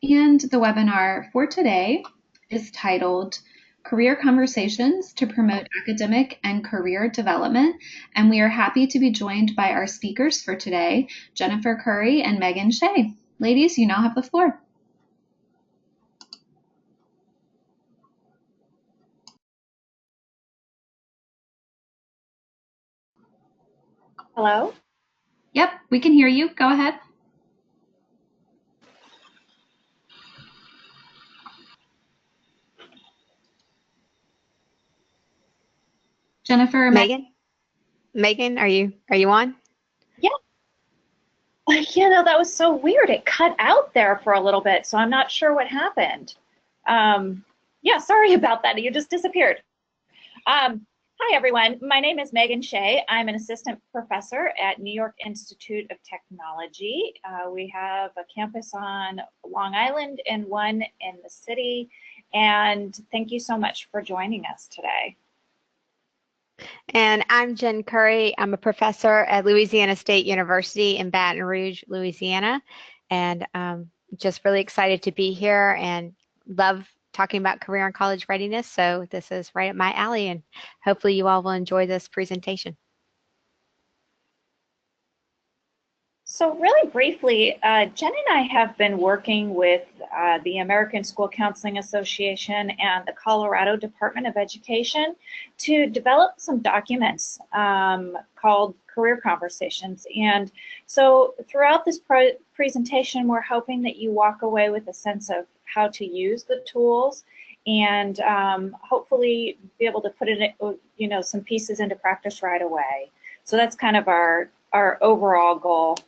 And the webinar for today is titled Career Conversations to Promote Academic and Career Development. And we are happy to be joined by our speakers for today, Jennifer Curry and Megan Shea. Ladies, you now have the floor. Hello? Yep, we can hear you. Go ahead. Jennifer, Megan? Megan, are you on? Yeah. That was so weird. It cut out there for a little bit, so I'm not sure what happened. Yeah, sorry about that. You just disappeared. Hi, everyone. My name is Megan Shea. I'm an assistant professor at New York Institute of Technology. We have a campus on Long Island and one in the city. And thank you so much for joining us today. And I'm Jen Curry. I'm a professor at Louisiana State University in Baton Rouge, Louisiana. And just really excited to be here and love talking about career and college readiness. So this is right up my alley, and hopefully you all will enjoy this presentation. So really briefly, Jen and I have been working with the American School Counseling Association and the Colorado Department of Education to develop some documents called Career Conversations. And so throughout this presentation, we're hoping that you walk away with a sense of how to use the tools and hopefully be able to put it, some pieces into practice right away. So that's kind of our overall goal.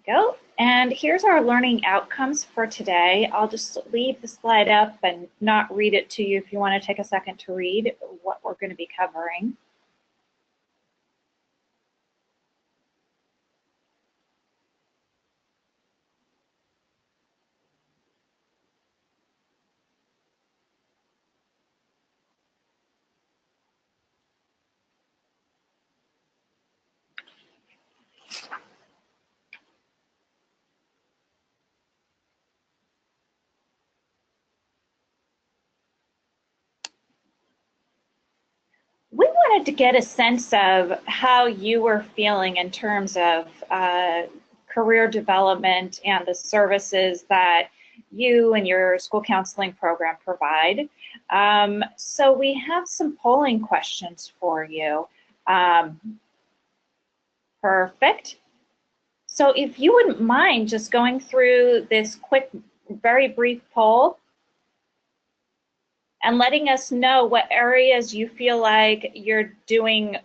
Go. And here's our learning outcomes for today. I'll just leave the slide up and not read it to you if you want to take a second to read what we're going to be covering. We wanted to get a sense of how you were feeling in terms of career development and the services that you and your school counseling program provide. So we have some polling questions for you. Perfect. So if you wouldn't mind just going through this quick, very brief poll and letting us know what areas you feel like you're doing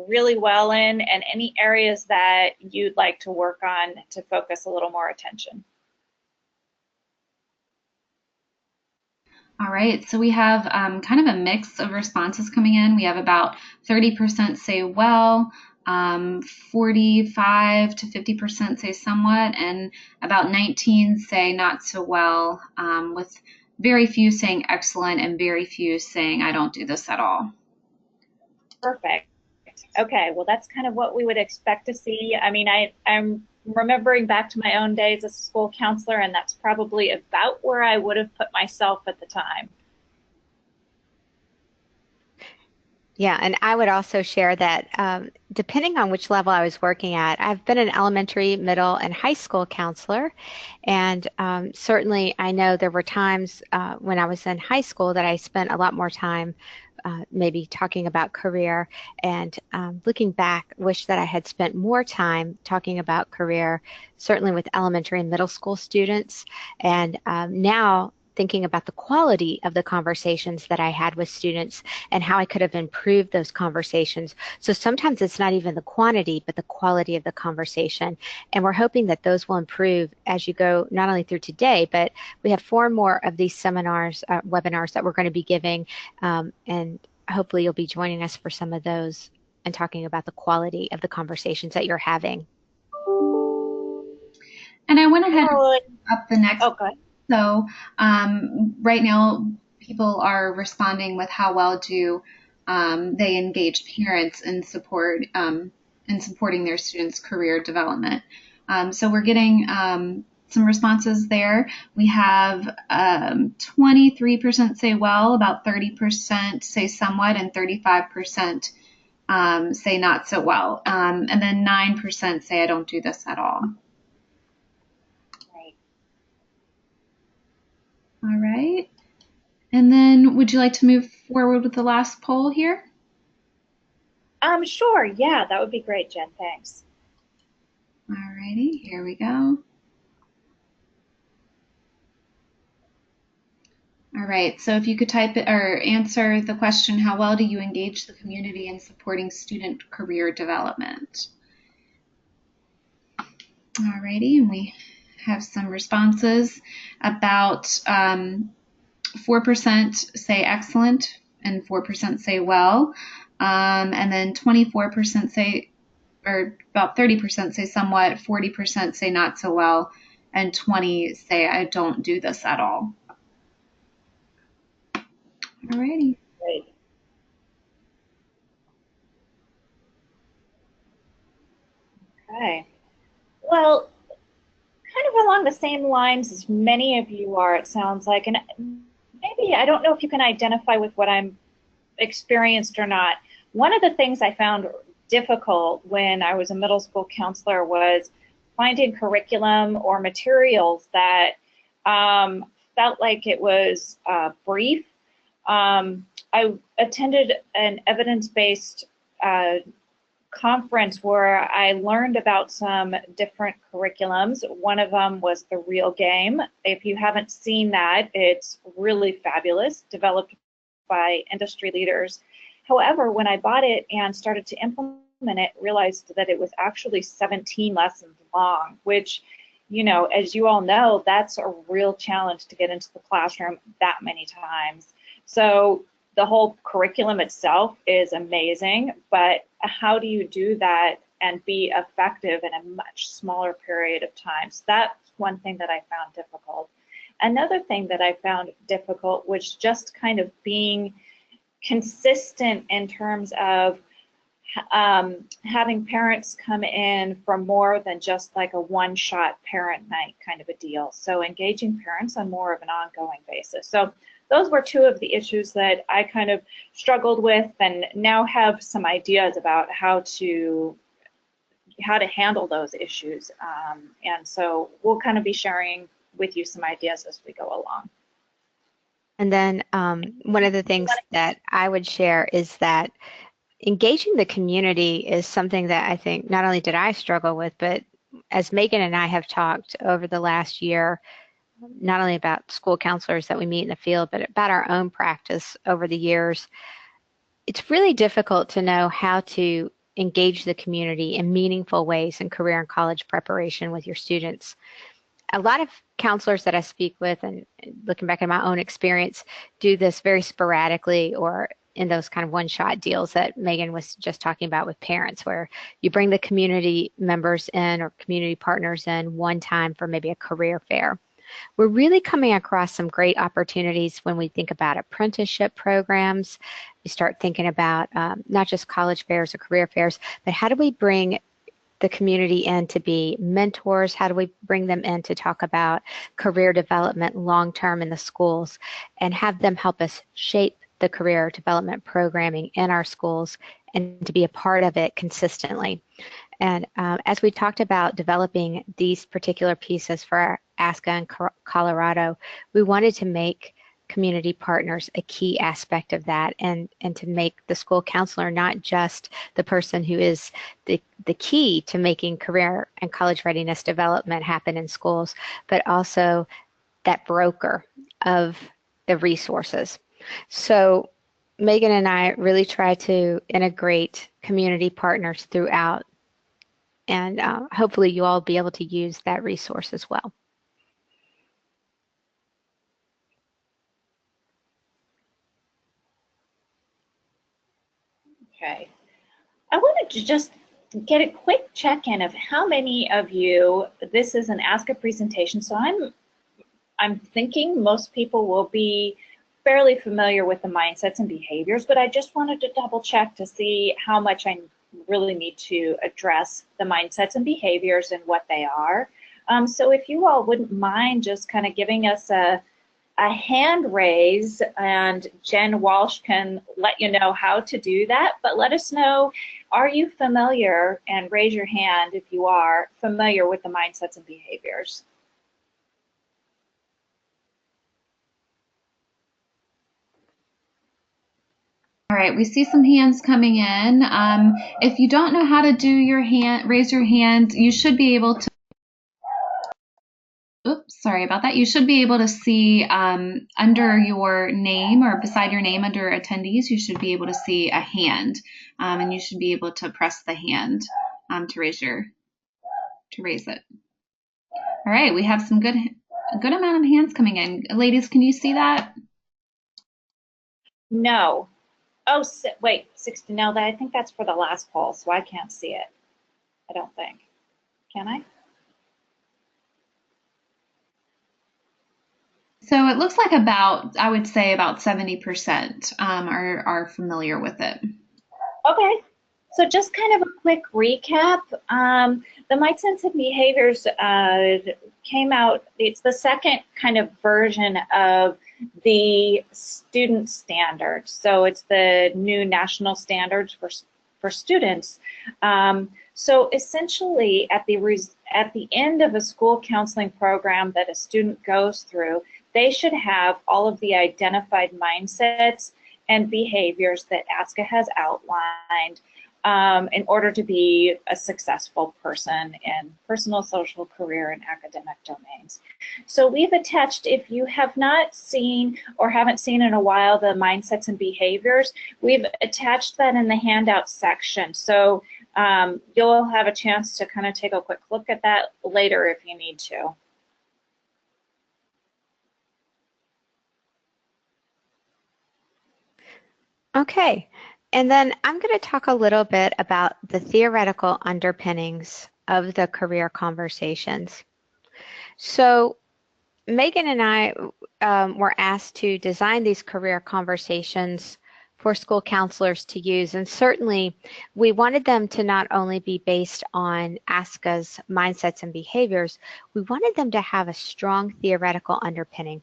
really well in and any areas that you'd like to work on to focus a little more attention. All right, so we have kind of a mix of responses coming in. We have about 30% say well, 45 to 50% say somewhat, and about 19 say not so well, with very few saying excellent and very few saying I don't do this at all. Perfect. Okay, well, that's kind of what we would expect to see. I mean, I'm remembering back to my own days as a school counselor, and that's probably about where I would have put myself at the time. Yeah, and I would also share that depending on which level I was working at, I've been an elementary, middle, and high school counselor. And certainly I know there were times when I was in high school that I spent a lot more time maybe talking about career, and looking back, wish that I had spent more time talking about career, certainly with elementary and middle school students. And now thinking about the quality of the conversations that I had with students and how I could have improved those conversations. So sometimes it's not even the quantity, but the quality of the conversation. And we're hoping that those will improve as you go not only through today, but we have 4 more of these seminars, webinars that we're going to be giving. And hopefully you'll be joining us for some of those and talking about the quality of the conversations that you're having. And I went ahead and up the next. Oh, go ahead. So right now, people are responding with how well do they engage parents in supporting their students' career development. So we're getting some responses there. We have 23% say well, about 30% say somewhat, and 35% say not so well. And then 9% say I don't do this at all. Right. All right. And then would you like to move forward with the last poll here? Sure. Yeah, that would be great, Jen. Thanks. All righty, here we go. All right, so if you could type it or answer the question, how well do you engage the community in supporting student career development? All righty, and we have some responses. About 4% say excellent and 4% say well. And then 24% say, or about 30% say somewhat, 40% say not so well, and 20 say I don't do this at all. Alrighty. Great. Okay. Well, kind of along the same lines as many of you are, it sounds like, and maybe I don't know if you can identify with what I'm experienced or not. One of the things I found difficult when I was a middle school counselor was finding curriculum or materials that felt like it was brief. I attended an evidence-based conference where I learned about some different curriculums. One of them was The Real Game. If you haven't seen that, it's really fabulous, developed by industry leaders. However, when I bought it and started to implement it, realized that it was actually 17 lessons long, which, you know, as you all know, that's a real challenge to get into the classroom that many times. So the whole curriculum itself is amazing, but how do you do that and be effective in a much smaller period of time? So that's one thing that I found difficult. Another thing that I found difficult was just kind of being consistent in terms of having parents come in for more than just like a one-shot parent night kind of a deal. So engaging parents on more of an ongoing basis. So those were two of the issues that I kind of struggled with, and now have some ideas about how to handle those issues. And so we'll kind of be sharing with you some ideas as we go along. And then one of the things that I would share is that engaging the community is something that I think not only did I struggle with, but as Megan and I have talked over the last year, not only about school counselors that we meet in the field, but about our own practice over the years, it's really difficult to know how to engage the community in meaningful ways in career and college preparation with your students. A lot of counselors that I speak with, and looking back at my own experience, do this very sporadically or in those kind of one-shot deals that Megan was just talking about with parents, where you bring the community members in or community partners in one time for maybe a career fair. We're really coming across some great opportunities when we think about apprenticeship programs. We start thinking about not just college fairs or career fairs, but how do we bring the community in to be mentors? How do we bring them in to talk about career development long-term in the schools and have them help us shape the career development programming in our schools and to be a part of it consistently? And as we talked about developing these particular pieces for ASCA in Colorado, we wanted to make community partners a key aspect of that, and to make the school counselor not just the person who is the key to making career and college readiness development happen in schools, but also that broker of the resources. So Megan and I really try to integrate community partners throughout, and hopefully you all be able to use that resource as well. Okay. I wanted to just get a quick check-in of how many of you, this is an ASCA presentation, so I'm thinking most people will be fairly familiar with the mindsets and behaviors, but I just wanted to double check to see how much I really need to address the mindsets and behaviors and what they are. So if you all wouldn't mind just kind of giving us a hand raise, and Jen Walsh can let you know how to do that, but let us know, are you familiar, and raise your hand if you are familiar with the mindsets and behaviors. All right, we see some hands coming in. If you don't know how to do your hand, raise your hand, you should be able to, oops, sorry about that. You should be able to see under your name or beside your name under attendees, you should be able to see a hand, and you should be able to press the hand to raise it. All right, we have some a good amount of hands coming in. Ladies, can you see that? No. Oh, wait, 60. No, I think that's for the last poll, so I can't see it. I don't think. Can I? So it looks like I would say about 70% are familiar with it. Okay. So just kind of a quick recap. The mindsets and behaviors came out, it's the second kind of version of the student standards. So it's the new national standards for students. So essentially at the end of a school counseling program that a student goes through, they should have all of the identified mindsets and behaviors that ASCA has outlined in order to be a successful person in personal, social, career, and academic domains. So we've attached, if you have not seen or haven't seen in a while the mindsets and behaviors, we've attached that in the handout section. So you'll have a chance to kind of take a quick look at that later if you need to. Okay, and then I'm going to talk a little bit about the theoretical underpinnings of the career conversations. So Megan and I were asked to design these career conversations for school counselors to use, and certainly we wanted them to not only be based on ASCA's mindsets and behaviors, we wanted them to have a strong theoretical underpinning.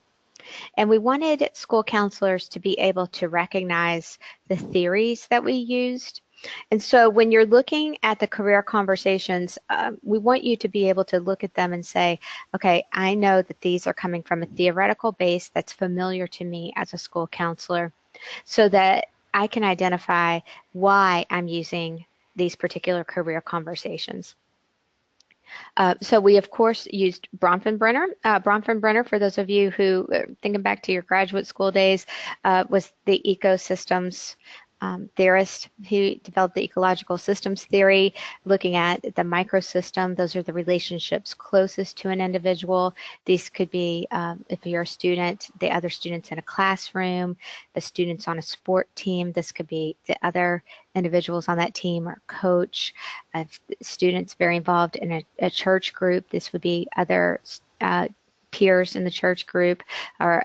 And we wanted school counselors to be able to recognize the theories that we used. And so when you're looking at the career conversations, we want you to be able to look at them and say, okay, I know that these are coming from a theoretical base that's familiar to me as a school counselor, so that I can identify why I'm using these particular career conversations. So we, of course, used Bronfenbrenner. Bronfenbrenner, for those of you who are thinking back to your graduate school days, was the ecosystems theorist who developed the ecological systems theory, looking at the microsystem. Those are the relationships closest to an individual. These could be, if you're a student, the other students in a classroom, the students on a sport team. This could be the other individuals on that team or coach. Students very involved in a church group. This would be other peers in the church group, or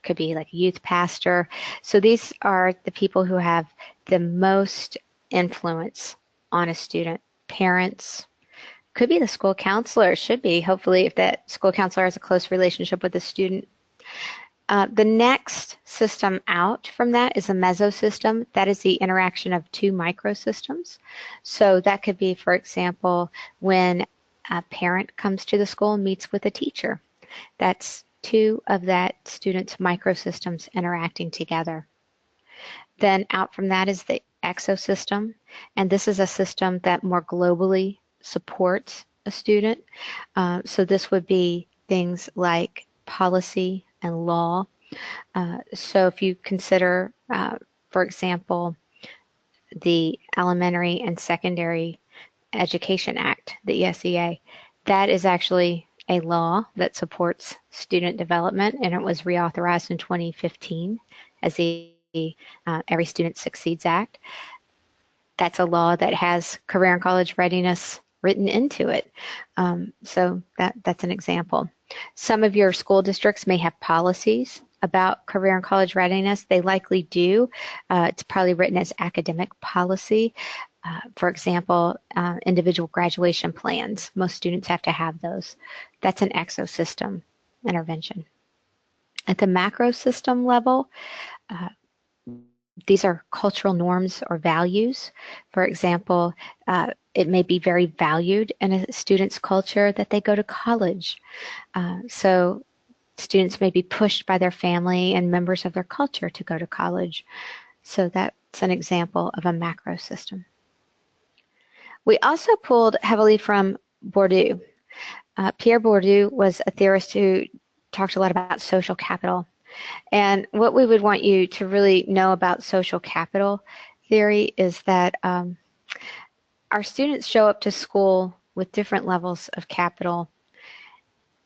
could be like a youth pastor. So these are the people who have the most influence on a student. Parents, could be the school counselor, should be, hopefully, if that school counselor has a close relationship with the student. The next system out from that is a mesosystem. That is the interaction of two microsystems. So that could be, for example, when a parent comes to the school and meets with a teacher. That's two of that student's microsystems interacting together. Then out from that is the exosystem, and this is a system that more globally supports a student. So this would be things like policy and law. So if you consider, for example, the Elementary and Secondary Education Act, the ESEA, that is actually a law that supports student development, and it was reauthorized in 2015 as the Every Student Succeeds Act. That's a law that has career and college readiness written into it. So that's an example. Some of your school districts may have policies about career and college readiness. They likely do. It's probably written as academic policy. For example, individual graduation plans. Most students have to have those. That's an exosystem intervention. At the macro system level, uh, these are cultural norms or values. For example, it may be very valued in a student's culture that they go to college. So students may be pushed by their family and members of their culture to go to college. So that's an example of a macro system. We also pulled heavily from Bourdieu. Pierre Bourdieu was a theorist who talked a lot about social capital. And what we would want you to really know about social capital theory is that our students show up to school with different levels of capital.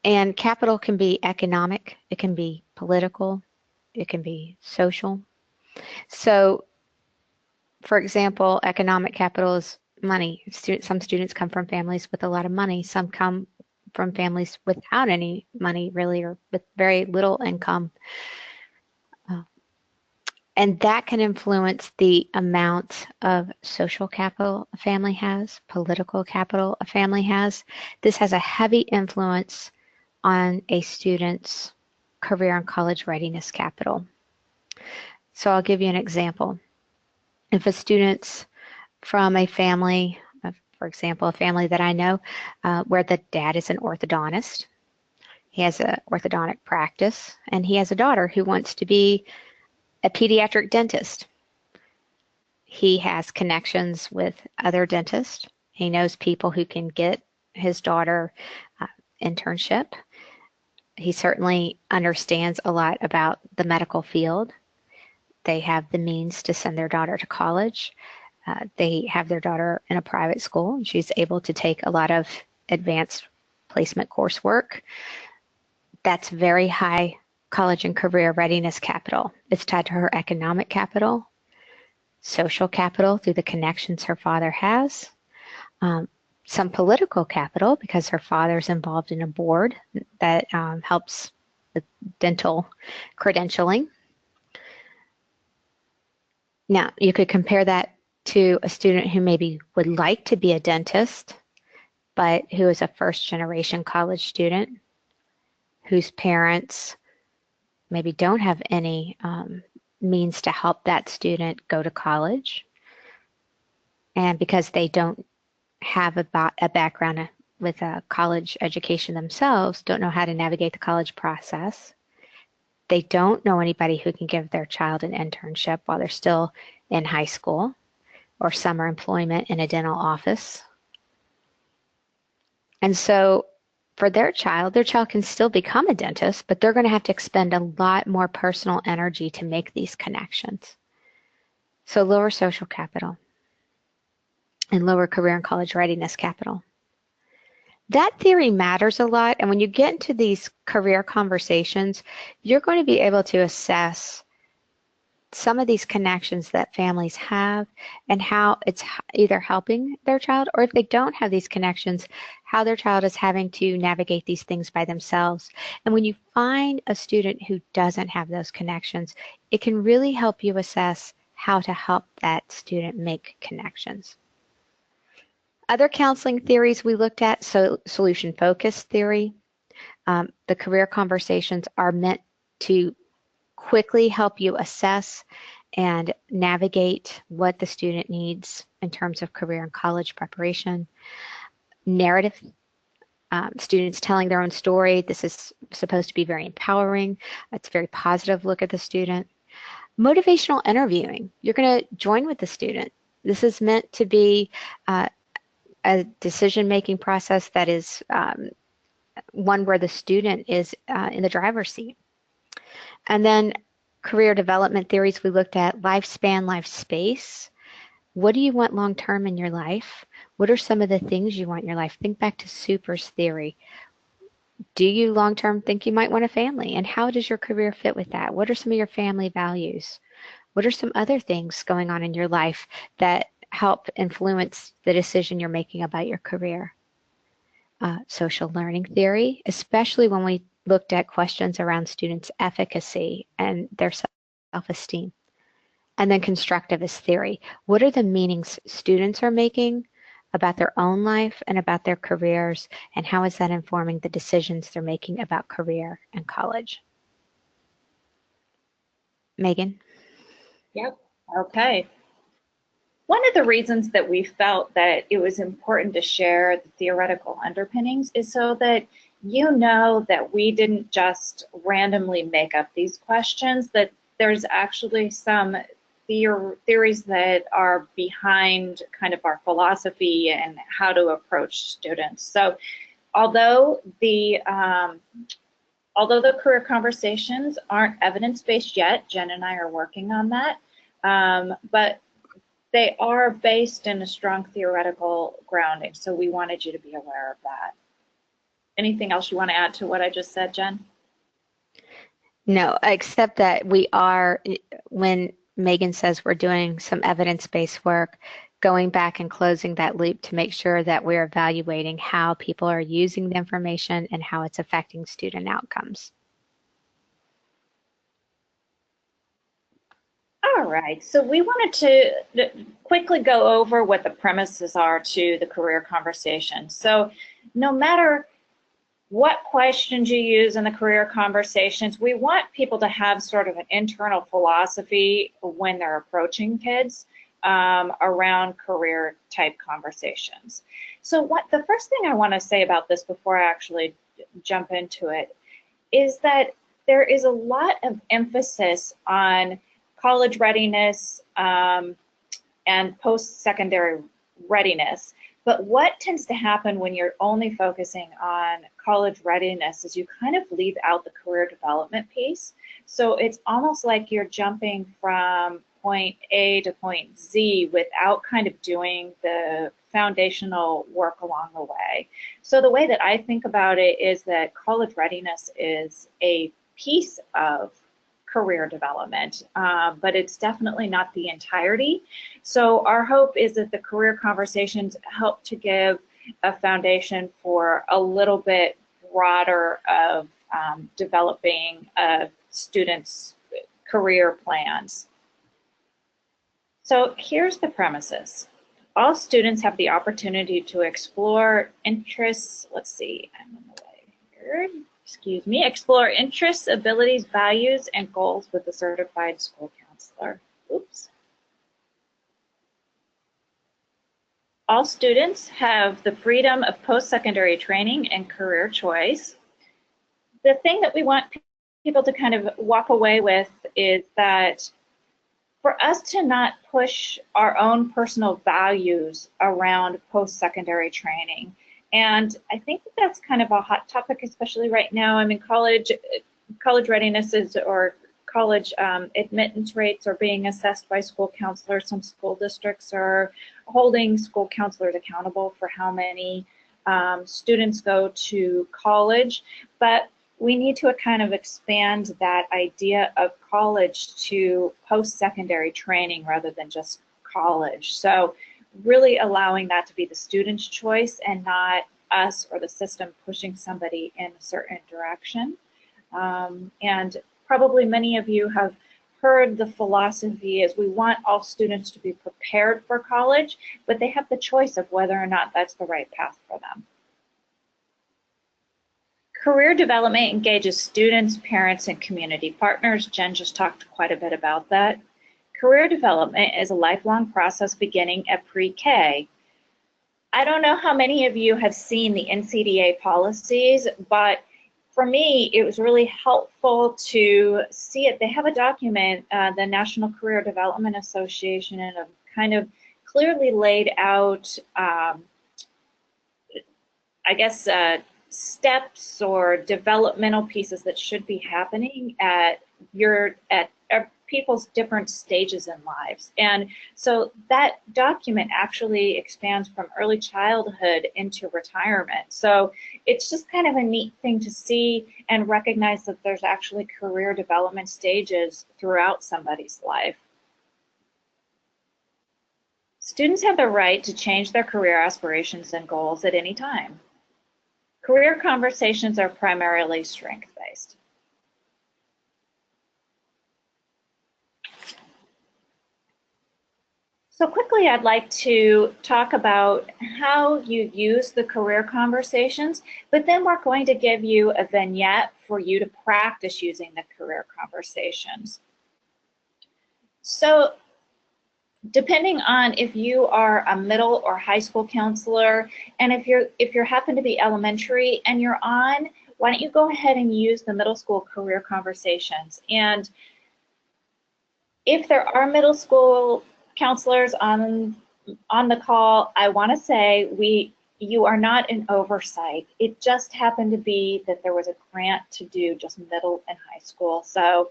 And capital can be economic, it can be political, it can be social. So, for example, economic capital is money. Some students come from families with a lot of money. Some come from families without any money, really, or with very little income. And that can influence the amount of social capital a family has, political capital a family has. This has a heavy influence on a student's career and college readiness capital. So I'll give you an example. If a student's from a family, for example, a family that I know where the dad is an orthodontist, he has an orthodontic practice, and he has a daughter who wants to be a pediatric dentist. He has connections with other dentists. He knows people who can get his daughter internship. He certainly understands a lot about the medical field. They have the means to send their daughter to college. They have their daughter in a private school, and she's able to take a lot of advanced placement coursework. That's very high college and career readiness capital. It's tied to her economic capital, social capital through the connections her father has, some political capital because her father's involved in a board that helps with dental credentialing. Now, you could compare that to a student who maybe would like to be a dentist, but who is a first generation college student whose parents maybe don't have any means to help that student go to college. And because they don't have a background with a college education themselves, don't know how to navigate the college process. They don't know anybody who can give their child an internship while they're still in high school or summer employment in a dental office. And so for their child can still become a dentist, but they're going to have to expend a lot more personal energy to make these connections. So lower social capital and lower career and college readiness capital. That theory matters a lot, and when you get into these career conversations, you're going to be able to assess some of these connections that families have and how it's either helping their child, or if they don't have these connections, how their child is having to navigate these things by themselves. And when you find a student who doesn't have those connections, it can really help you assess how to help that student make connections. Other counseling theories we looked at, so solution-focused theory. The career conversations are meant to quickly help you assess and navigate what the student needs in terms of career and college preparation. Narrative, students telling their own story. This is supposed to be very empowering. It's a very positive look at the student. Motivational interviewing. You're going to join with the student. This is meant to be a decision-making process that is one where the student is in the driver's seat. And then career development theories, we looked at lifespan, life space. What do you want long-term in your life? What are some of the things you want in your life? Think back to Super's theory. Do you long-term think you might want a family? And how does your career fit with that? What are some of your family values? What are some other things going on in your life that help influence the decision you're making about your career? Social learning theory, especially when we looked at questions around students' efficacy and their self-esteem. And then constructivist theory. What are the meanings students are making about their own life and about their careers, and how is that informing the decisions they're making about career and college? Megan? Yep. Okay. One of the reasons that we felt that it was important to share the theoretical underpinnings is so that you know that we didn't just randomly make up these questions, that there's actually some theories that are behind kind of our philosophy and how to approach students. So although the career conversations aren't evidence-based yet, Jen and I are working on that, but they are based in a strong theoretical grounding, so we wanted you to be aware of that. Anything else you want to add to what I just said, Jen? No, except that we are, when Megan says we're doing some evidence-based work, going back and closing that loop to make sure that we're evaluating how people are using the information and how it's affecting student outcomes. All right, so we wanted to quickly go over what the premises are to the career conversation. So no matter what questions you use in the career conversations, we want people to have sort of an internal philosophy when they're approaching kids around career type conversations. So the first thing I want to say about this before I actually jump into it is that there is a lot of emphasis on college readiness and post-secondary readiness. But what tends to happen when you're only focusing on college readiness is you kind of leave out the career development piece. So it's almost like you're jumping from point A to point Z without kind of doing the foundational work along the way. So the way that I think about it is that college readiness is a piece of career development, but it's definitely not the entirety. So our hope is that the career conversations help to give a foundation for a little bit broader of developing students' career plans. So here's the premises. All students have the opportunity to explore interests, let's see, I'm in the way here. Excuse me, explore interests, abilities, values, and goals with a certified school counselor. Oops. All students have the freedom of post-secondary training and career choice. The thing that we want people to kind of walk away with is that for us to not push our own personal values around post-secondary training. And I think that that's kind of a hot topic, especially right now. I mean, college readiness or college admittance rates are being assessed by school counselors. Some school districts are holding school counselors accountable for how many students go to college. But we need to kind of expand that idea of college to post-secondary training rather than just college. So really allowing that to be the student's choice and not us or the system pushing somebody in a certain direction. And probably many of you have heard the philosophy is we want all students to be prepared for college, but they have the choice of whether or not that's the right path for them. Career development engages students, parents, and community partners. Jen just talked quite a bit about that. Career development is a lifelong process beginning at pre-K. I don't know how many of you have seen the NCDA policies, but for me, it was really helpful to see it. They have a document, the National Career Development Association, and have kind of clearly laid out, I guess, steps or developmental pieces that should be happening at people's different stages in lives. And so that document actually expands from early childhood into retirement. So it's just kind of a neat thing to see and recognize that there's actually career development stages throughout somebody's life. Students have the right to change their career aspirations and goals at any time. Career conversations are primarily strength-based. So quickly, I'd like to talk about how you use the career conversations, but then we're going to give you a vignette for you to practice using the career conversations. So depending on if you are a middle or high school counselor, and if you happen to be elementary and you're on, why don't you go ahead and use the middle school career conversations. And if there are middle school counselors on the call, I want to say you are not an oversight. It just happened to be that there was a grant to do just middle and high school. So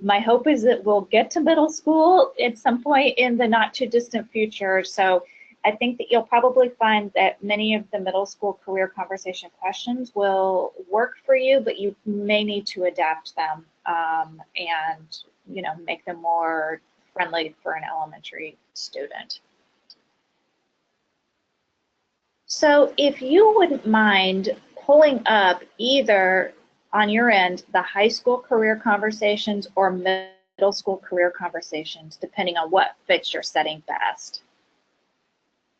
my hope is that we'll get to middle school at some point in the not too distant future. So I think that you'll probably find that many of the middle school career conversation questions will work for you, but you may need to adapt them and make them more friendly for an elementary student. So if you wouldn't mind pulling up either on your end the high school career conversations or middle school career conversations, depending on what fits your setting best.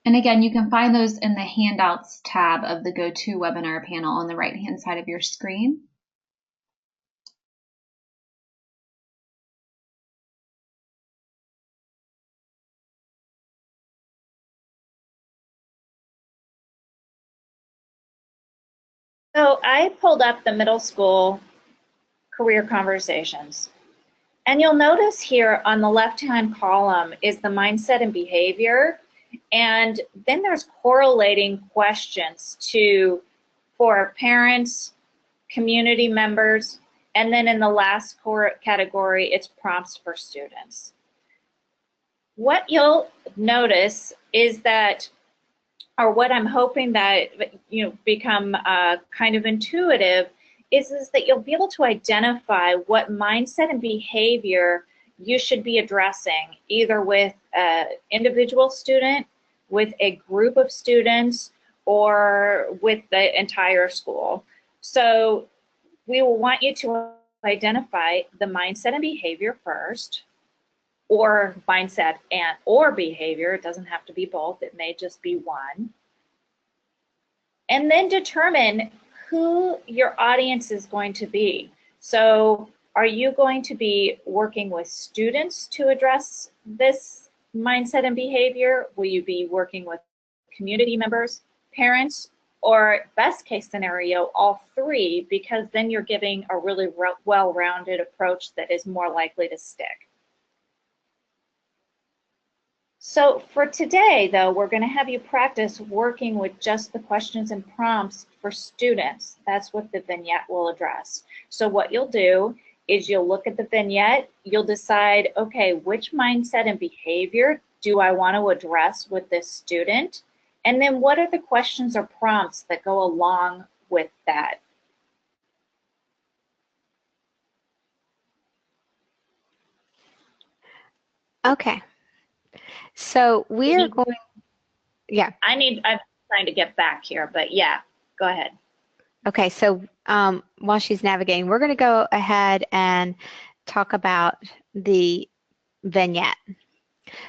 And again, you can find those in the handouts tab of the GoToWebinar panel on the right-hand side of your screen. So I pulled up the middle school career conversations. And you'll notice here on the left-hand column is the mindset and behavior. And then there's correlating questions for parents, community members, and then in the last category, it's prompts for students. What you'll notice is that, or what I'm hoping that become kind of intuitive, is that you'll be able to identify what mindset and behavior you should be addressing, either with an individual student, with a group of students, or with the entire school. So we will want you to identify the mindset and behavior first, or mindset or behavior. It doesn't have to be both. It may just be one. And then determine who your audience is going to be. So are you going to be working with students to address this mindset and behavior? Will you be working with community members, parents, or best case scenario, all three, because then you're giving a really well-rounded approach that is more likely to stick. So for today, though, we're going to have you practice working with just the questions and prompts for students. That's what the vignette will address. So what you'll do is you'll look at the vignette, you'll decide, okay, which mindset and behavior do I want to address with this student? And then what are the questions or prompts that go along with that? Okay. So we're going, yeah. I'm trying to get back here, but yeah, go ahead. Okay, so while she's navigating, we're going to go ahead and talk about the vignette.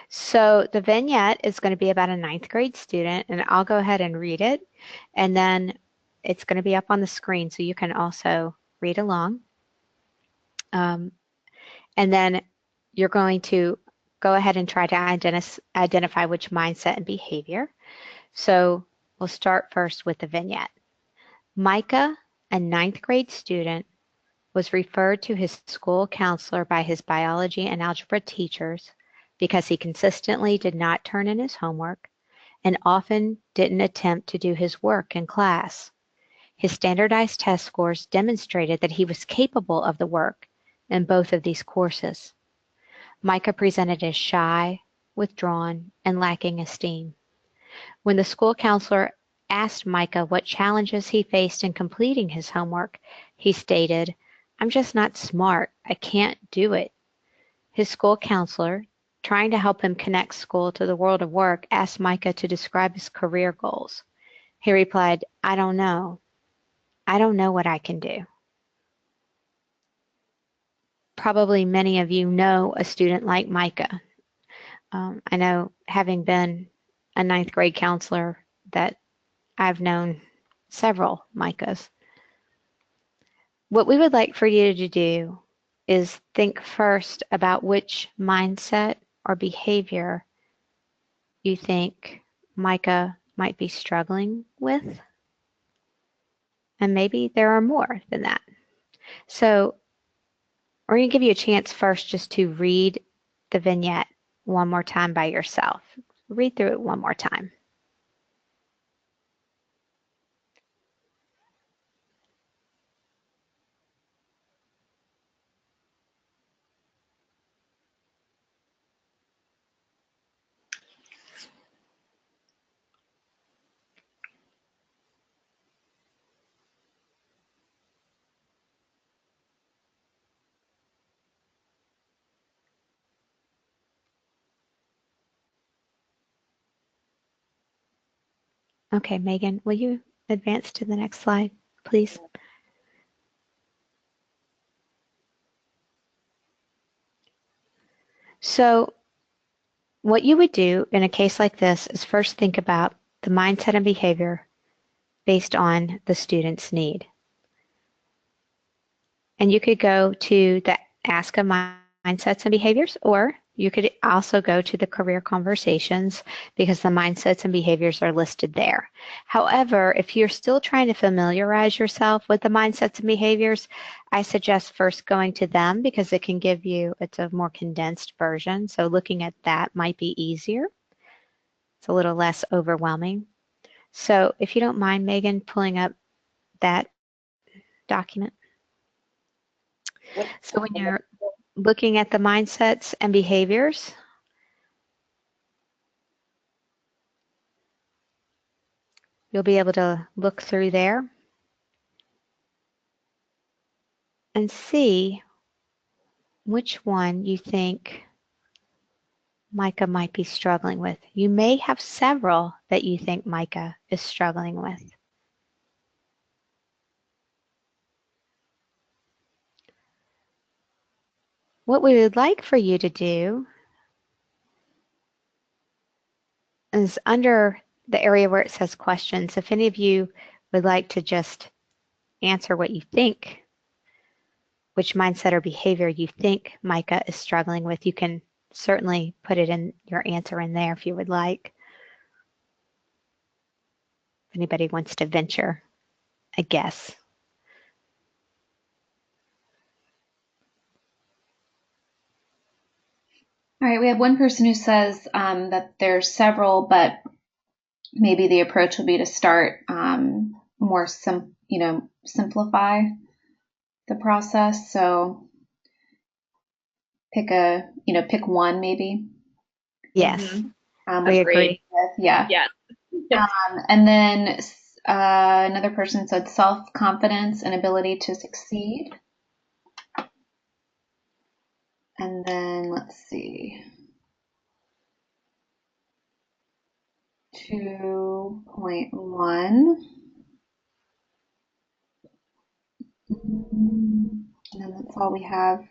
So the vignette is going to be about a 9th grade student, and I'll go ahead and read it, and then it's going to be up on the screen so you can also read along. And then you're going to go ahead and try to identify which mindset and behavior. So we'll start first with the vignette. Micah, a 9th grade student, was referred to his school counselor by his biology and algebra teachers because he consistently did not turn in his homework and often didn't attempt to do his work in class. His standardized test scores demonstrated that he was capable of the work in both of these courses. Micah presented as shy, withdrawn, and lacking esteem. When the school counselor asked Micah what challenges he faced in completing his homework, he stated, "I'm just not smart. I can't do it." His school counselor, trying to help him connect school to the world of work, asked Micah to describe his career goals. He replied, "I don't know. I don't know what I can do." Probably many of you know a student like Micah. I know, having been a ninth grade counselor, that I've known several Micahs. What we would like for you to do is think first about which mindset or behavior you think Micah might be struggling with. And maybe there are more than that. So we're going to give you a chance first just to read the vignette one more time by yourself. Read through it one more time. Okay, Megan, will you advance to the next slide, please? So what you would do in a case like this is first think about the mindset and behavior based on the student's need. And you could go to the ASCA mindsets and behaviors, or you could also go to the career conversations because the mindsets and behaviors are listed there. However, if you're still trying to familiarize yourself with the mindsets and behaviors, I suggest first going to them because it can give you, it's a more condensed version. So looking at that might be easier. It's a little less overwhelming. So if you don't mind, Megan, pulling up that document. So when you're looking at the mindsets and behaviors, you'll be able to look through there and see which one you think Micah might be struggling with. You may have several that you think Micah is struggling with. What we would like for you to do is under the area where it says questions, if any of you would like to just answer what you think, which mindset or behavior you think Micah is struggling with, you can certainly put it in your answer in there if you would like. If anybody wants to venture a guess. All right, we have one person who says that there's several, but maybe the approach will be to start more simplify the process. So pick one maybe. Yes, we agree. Yeah. Yeah. And then another person said self-confidence and ability to succeed. And then let's see. 2.1. And then that's all we have.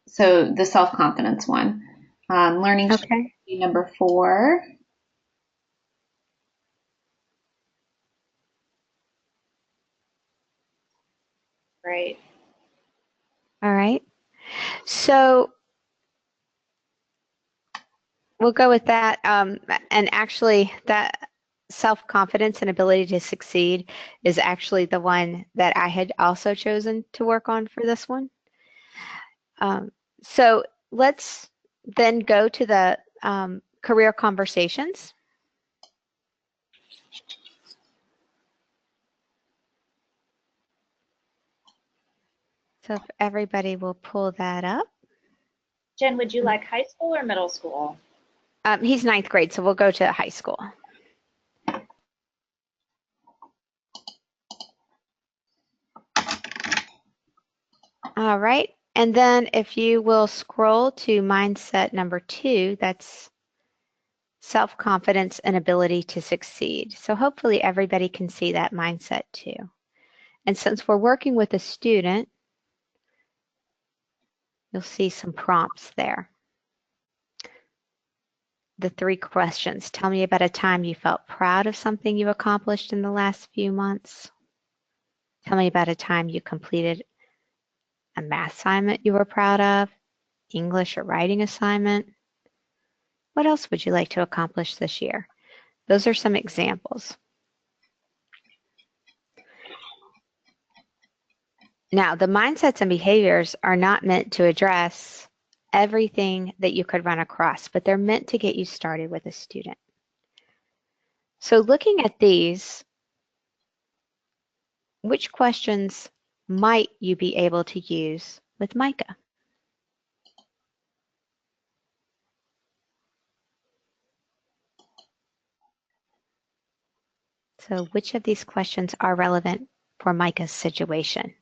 So the self-confidence one. Learning Okay. strategy number 4. Right. All right. So we'll go with that. And actually, that self-confidence and ability to succeed is actually the one that I had also chosen to work on for this one. So let's then go to the career conversations. So if everybody will pull that up. Jen, would you like high school or middle school? He's ninth grade, so we'll go to high school. All right. And then if you will scroll to mindset number 2, that's self-confidence and ability to succeed. So hopefully everybody can see that mindset too. And since we're working with a student, you'll see some prompts there. the 3 questions. Tell me about a time you felt proud of something you accomplished in the last few months. Tell me about a time you completed a math assignment you were proud of, English or writing assignment. What else would you like to accomplish this year? Those are some examples. Now, the mindsets and behaviors are not meant to address everything that you could run across, but they're meant to get you started with a student. So looking at these, which questions might you be able to use with Micah? So which of these questions are relevant for Micah's situation?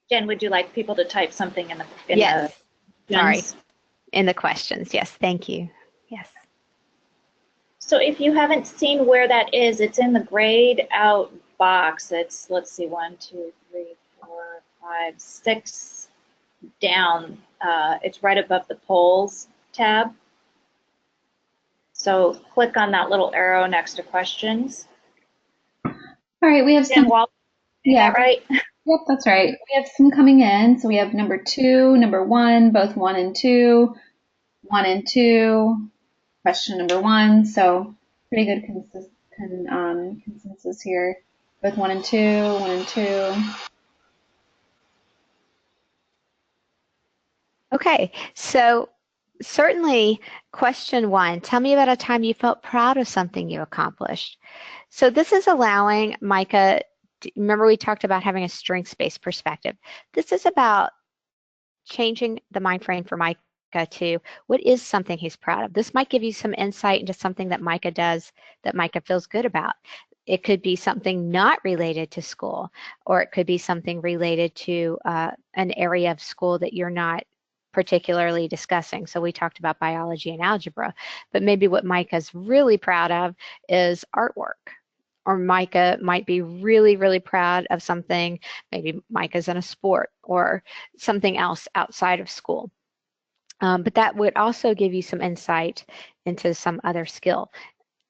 Jen, would you like people to type something in the Yes. Sorry. Jen's? In the questions. Yes. Thank you. Yes. So if you haven't seen where that is, it's in the grayed out box. It's, let's see, 1, 2, 3, 4, 5, 6 down. It's right above the polls tab. So click on that little arrow next to questions. All right, we have Jen, some. is that right? Yep, that's right. We have some coming in. So we have number 2, number 1, both 1 and 2, 1 and 2, question number 1. So pretty good consensus here. Both 1 and 2, 1 and 2. Okay, so certainly question 1, tell me about a time you felt proud of something you accomplished. So this is allowing Micah, remember we talked about having a strengths-based perspective. This is about changing the mind frame for Micah to what is something he's proud of. This might give you some insight into something that Micah does that Micah feels good about. It could be something not related to school, or it could be something related to an area of school that you're not particularly discussing. So we talked about biology and algebra, but maybe what Micah's really proud of is artwork. Or Micah might be really, really proud of something. Maybe Micah's in a sport or something else outside of school. But that would also give you some insight into some other skill.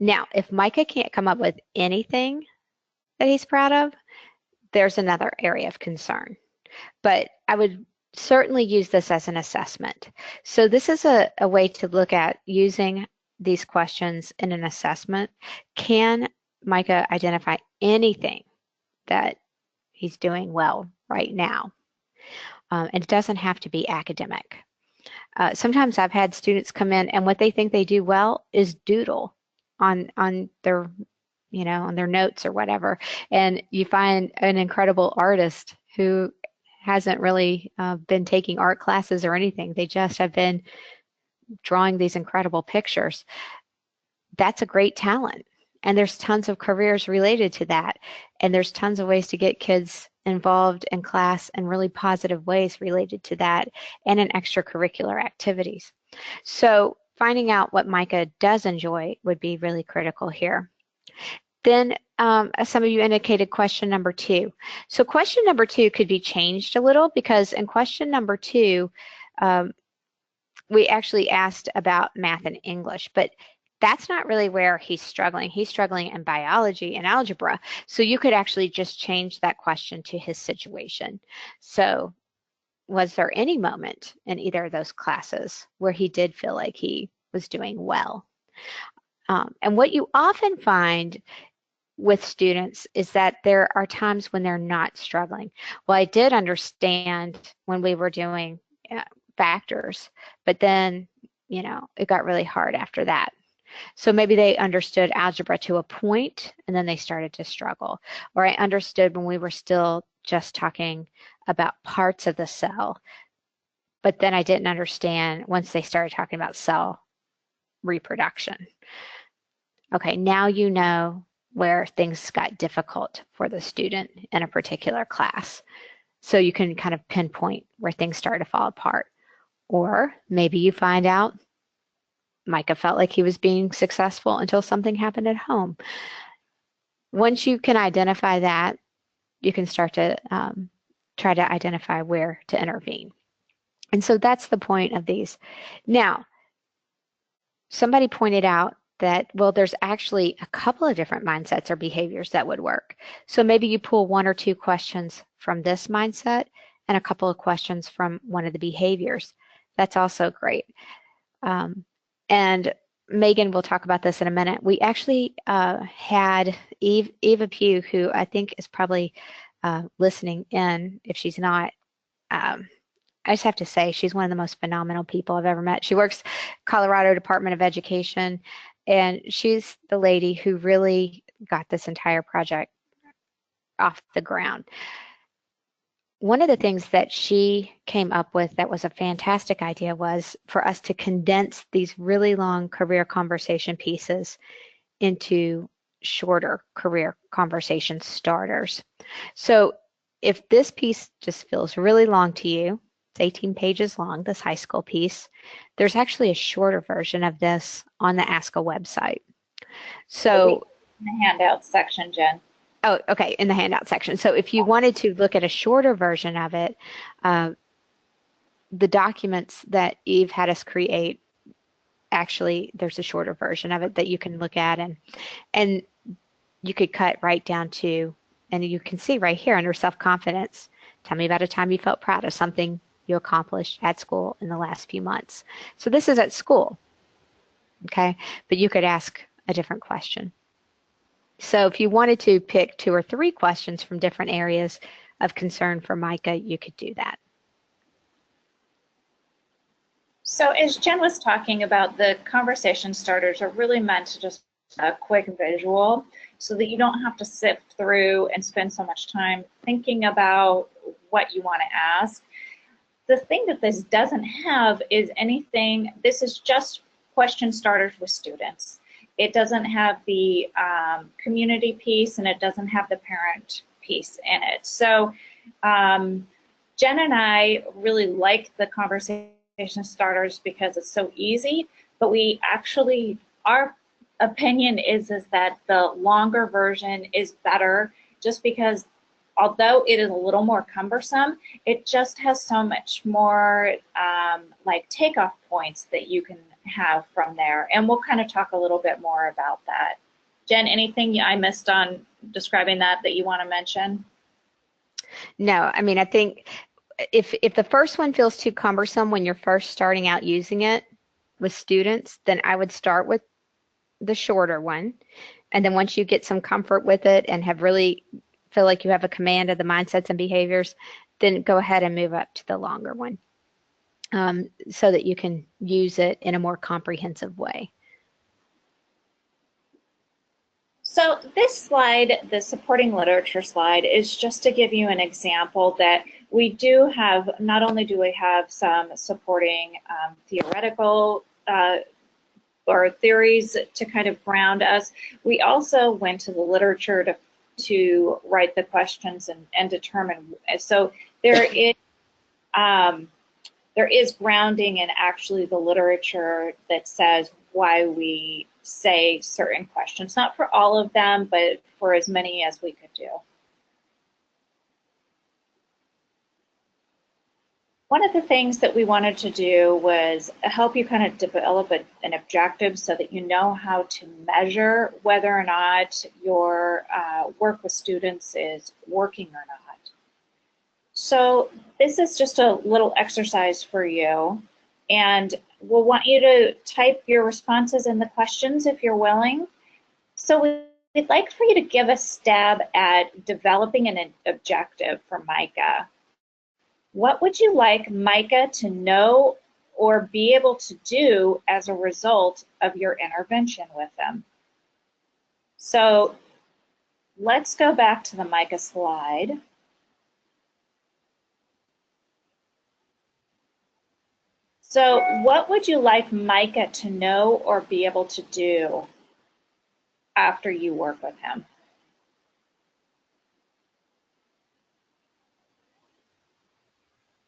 Now, if Micah can't come up with anything that he's proud of, there's another area of concern. But I would certainly use this as an assessment. So this is a way to look at using these questions in an assessment. Can Micah identify anything that he's doing well right now? And it doesn't have to be academic. Sometimes I've had students come in and what they think they do well is doodle on their, on their notes or whatever. And you find an incredible artist who hasn't really been taking art classes or anything. They just have been drawing these incredible pictures. That's a great talent. And there's tons of careers related to that. And there's tons of ways to get kids involved in class in really positive ways related to that and in extracurricular activities. So finding out what Micah does enjoy would be really critical here. Then as some of you indicated, question number 2. So question number 2 could be changed a little because in question number 2, we actually asked about math and English, but that's not really where he's struggling. He's struggling in biology and algebra. So you could actually just change that question to his situation. So was there any moment in either of those classes where he did feel like he was doing well? And what you often find with students is that there are times when they're not struggling. Well, I did understand when we were doing factors, but then, it got really hard after that. So maybe they understood algebra to a point and then they started to struggle. Or I understood when we were still just talking about parts of the cell, but then I didn't understand once they started talking about cell reproduction. Okay, now you know where things got difficult for the student in a particular class. So you can kind of pinpoint where things start to fall apart. Or maybe you find out Micah felt like he was being successful until something happened at home. Once you can identify that, you can start to try to identify where to intervene. And so that's the point of these. Now, somebody pointed out that, well, there's actually a couple of different mindsets or behaviors that would work. So maybe you pull one or two questions from this mindset and a couple of questions from one of the behaviors. That's also great. And Megan will talk about this in a minute. We actually had Eva Pugh, who I think is probably listening in. If she's not, I just have to say she's one of the most phenomenal people I've ever met. She works Colorado Department of Education, and she's the lady who really got this entire project off the ground. One of the things that she came up with that was a fantastic idea was for us to condense these really long career conversation pieces into shorter career conversation starters. So if this piece just feels really long to you, it's 18 pages long, this high school piece, there's actually a shorter version of this on the ASCA website. So in the handout section, Jen. Oh, okay, in the handout section. So if you wanted to look at a shorter version of it, the documents that Eve had us create, actually, there's a shorter version of it that you can look at, and you could cut right down to, and you can see right here under self-confidence, tell me about a time you felt proud of something you accomplished at school in the last few months. So this is at school, okay? But you could ask a different question. So if you wanted to pick 2 or 3 questions from different areas of concern for Micah, you could do that. So as Jen was talking about, the conversation starters are really meant to just a quick visual so that you don't have to sift through and spend so much time thinking about what you want to ask. The thing that this doesn't have is anything, this is just question starters with students. It doesn't have the community piece, and it doesn't have the parent piece in it. So Jen and I really like the conversation starters because it's so easy, but we actually, our opinion is that the longer version is better, just because although it is a little more cumbersome, it just has so much more like takeoff points that you can have from there. And we'll kind of talk a little bit more about that. Jen, anything I missed on describing that you want to mention? No, I mean, I think if the first one feels too cumbersome when you're first starting out using it with students, then I would start with the shorter one. And then once you get some comfort with it and have really feel like you have a command of the mindsets and behaviors, then go ahead and move up to the longer one so that you can use it in a more comprehensive way. So this slide, the supporting literature slide, is just to give you an example that we do have, not only do we have some supporting theoretical or theories to kind of ground us, we also went to the literature to write the questions and determine. So there is grounding in actually the literature that says why we say certain questions, not for all of them, but for as many as we could do. One of the things that we wanted to do was help you kind of develop an objective so that you know how to measure whether or not your work with students is working or not. So this is just a little exercise for you, and we'll want you to type your responses in the questions if you're willing. So we'd like for you to give a stab at developing an objective for Micah. What would you like Micah to know or be able to do as a result of your intervention with them? So let's go back to the Micah slide. So what would you like Micah to know or be able to do after you work with him?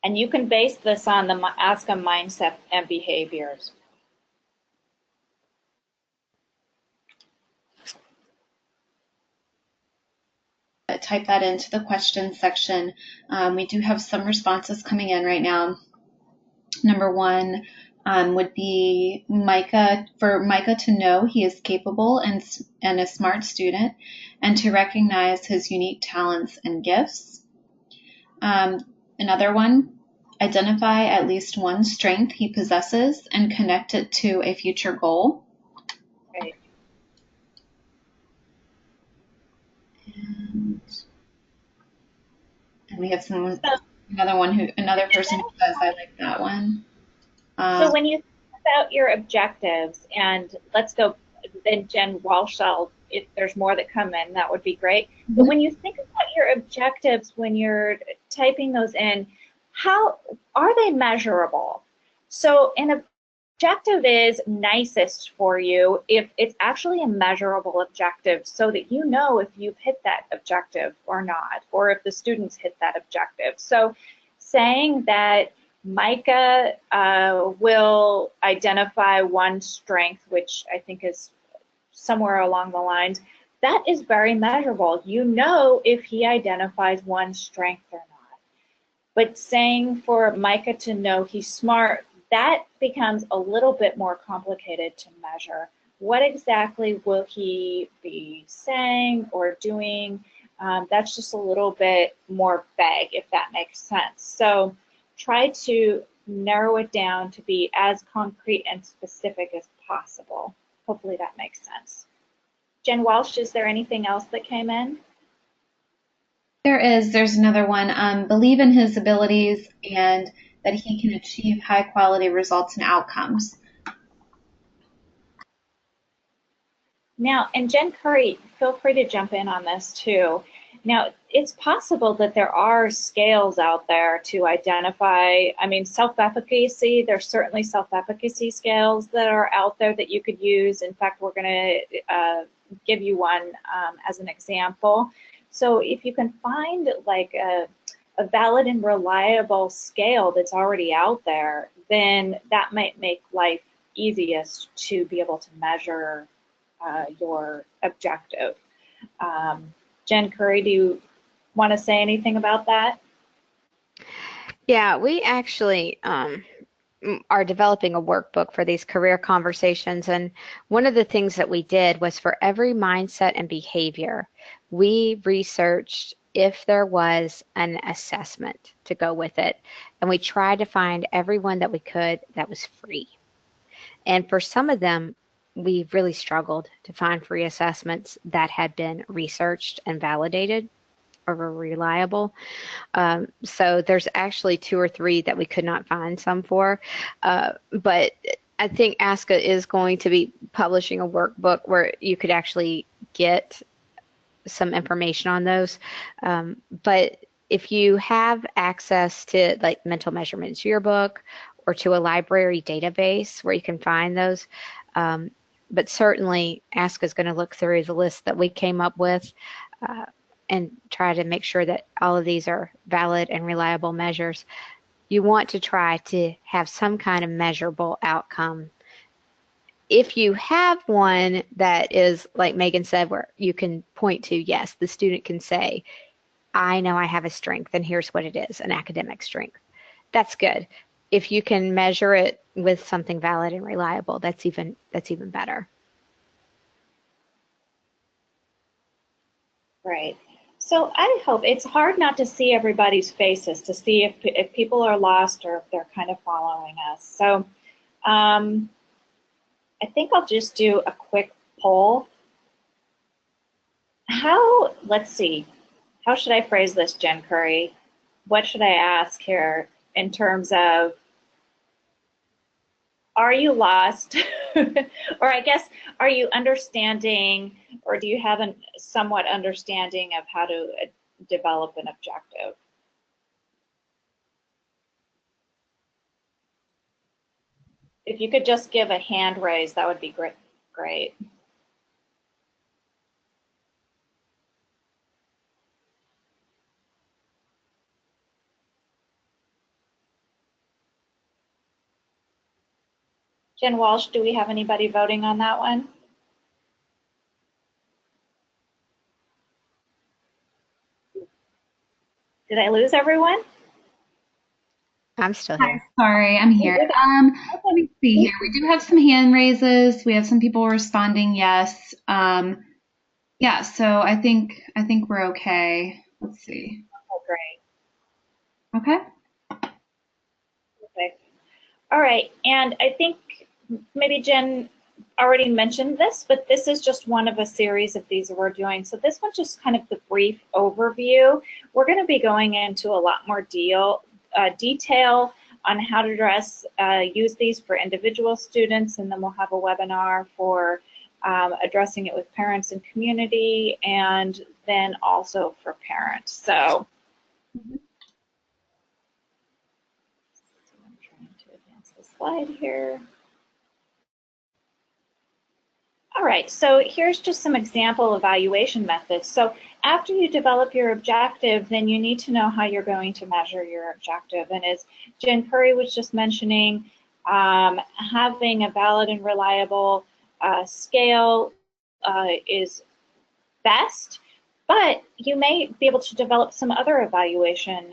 And you can base this on the ASCA mindset and behaviors. Type that into the questions section. We do have some responses coming in right now. Number one would be for Micah to know he is capable and a smart student, and to recognize his unique talents and gifts. Another one, identify at least one strength he possesses and connect it to a future goal. Right. And we have another person who says, I like that one. So when you think about your objectives, and let's go, then Jen Walsh, if there's more that come in, that would be great. Mm-hmm. But when you think about your objectives, when you're typing those in, how are they measurable? So an objective is nicest for you if it's actually a measurable objective, so that you know if you've hit that objective or not, or if the students hit that objective. So saying that Micah will identify one strength, which I think is somewhere along the lines, that is very measurable. You know if he identifies one strength or not. But saying for Micah to know he's smart, that becomes a little bit more complicated to measure. What exactly will he be saying or doing? That's just a little bit more vague, if that makes sense. So try to narrow it down to be as concrete and specific as possible. Hopefully that makes sense. Jen Walsh, is there anything else that came in? There's another one, believe in his abilities and that he can achieve high quality results and outcomes. Now, and Jen Curry, feel free to jump in on this too. Now, it's possible that there are scales out there to identify, I mean, self-efficacy, there's certainly self-efficacy scales that are out there that you could use. In fact, we're going to give you one as an example. So if you can find like a valid and reliable scale that's already out there, then that might make life easiest to be able to measure your objective. Jen Curry, do you want to say anything about that? Yeah, we actually are developing a workbook for these career conversations. And one of the things that we did was for every mindset and behavior, we researched if there was an assessment to go with it. And we tried to find everyone that we could that was free. And for some of them, we really struggled to find free assessments that had been researched and validated or were reliable. So there's actually 2 or 3 that we could not find some for. But I think ASCA is going to be publishing a workbook where you could actually get some information on those. But if you have access to like Mental Measurements Yearbook or to a library database where you can find those, but certainly ASCA is going to look through the list that we came up with and try to make sure that all of these are valid and reliable measures. You want to try to have some kind of measurable outcome. If you have one that is, like Megan said, where you can point to, yes, the student can say, I know I have a strength and here's what it is, an academic strength. That's good. If you can measure it with something valid and reliable, that's even better. Right. So I hope it's hard not to see everybody's faces to see if people are lost or if they're kind of following us. So I think I'll just do a quick poll. Let's see, how should I phrase this, Jen Curry? What should I ask here in terms of, are you lost? Or I guess, are you understanding, or do you have a somewhat understanding of how to develop an objective? If you could just give a hand raise, that would be great. Jen Walsh, do we have anybody voting on that one? Did I lose everyone? I'm still Hi, here. sorry, I'm here. Let me see here. We do have some hand raises. We have some people responding yes. Yeah, so I think we're okay. Let's see. Oh, great. Okay. Perfect. All right, and I think maybe Jen already mentioned this, but this is just one of a series of these we're doing. So this one's just kind of the brief overview. We're going to be going into a lot more detail on how to use these for individual students, and then we'll have a webinar for addressing it with parents and community, and then also for parents. So I'm trying to advance the slide here. All right, so here's just some example evaluation methods. So after you develop your objective, then you need to know how you're going to measure your objective. And as Jen Curry was just mentioning, having a valid and reliable scale is best, but you may be able to develop some other evaluation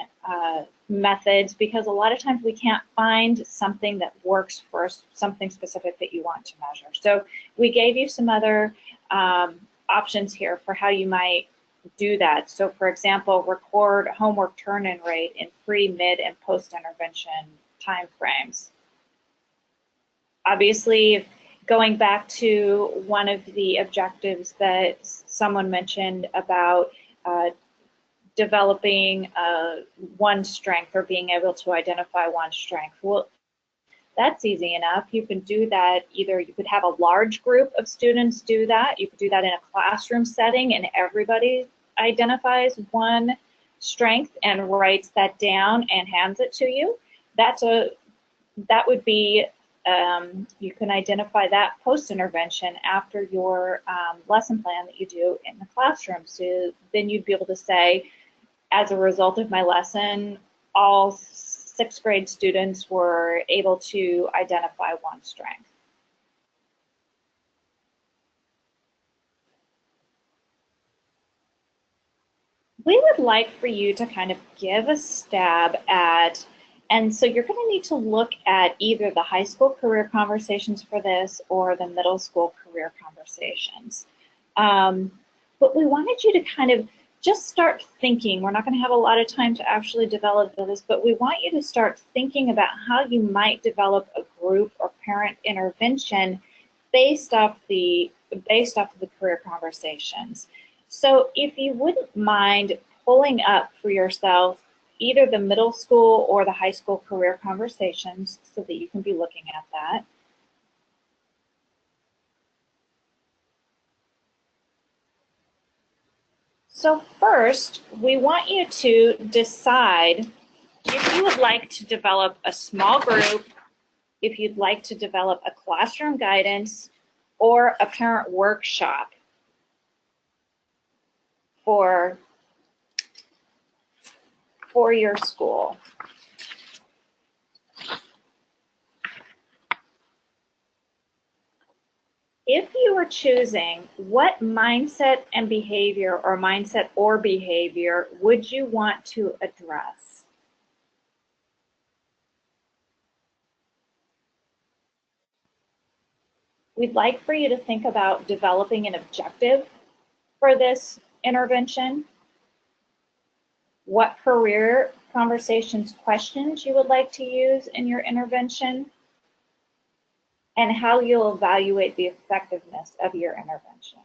methods, because a lot of times we can't find something that works for something specific that you want to measure. So we gave you some other options here for how you might do that. So for example, record homework turn-in rate in pre, mid, and post-intervention timeframes. Obviously, going back to one of the objectives that someone mentioned about developing one strength, or being able to identify one strength. Well, that's easy enough. You can do that either, you could have a large group of students do that. You could do that in a classroom setting and everybody identifies one strength and writes that down and hands it to you. That would be, you can identify that post-intervention after your lesson plan that you do in the classroom. So then you'd be able to say, as a result of my lesson, all 6th grade students were able to identify one strength. We would like for you to kind of give a stab at, and so you're going to need to look at either the high school career conversations for this or the middle school career conversations. But we wanted you to kind of just start thinking. We're not going to have a lot of time to actually develop this, but we want you to start thinking about how you might develop a group or parent intervention based off the career conversations. So if you wouldn't mind pulling up for yourself either the middle school or the high school career conversations so that you can be looking at that. So first, we want you to decide if you would like to develop a small group, if you'd like to develop a classroom guidance or a parent workshop for your school. If you were choosing, what mindset and behavior, or mindset or behavior, would you want to address? We'd like for you to think about developing an objective for this intervention, what career conversations questions you would like to use in your intervention, and how you'll evaluate the effectiveness of your intervention.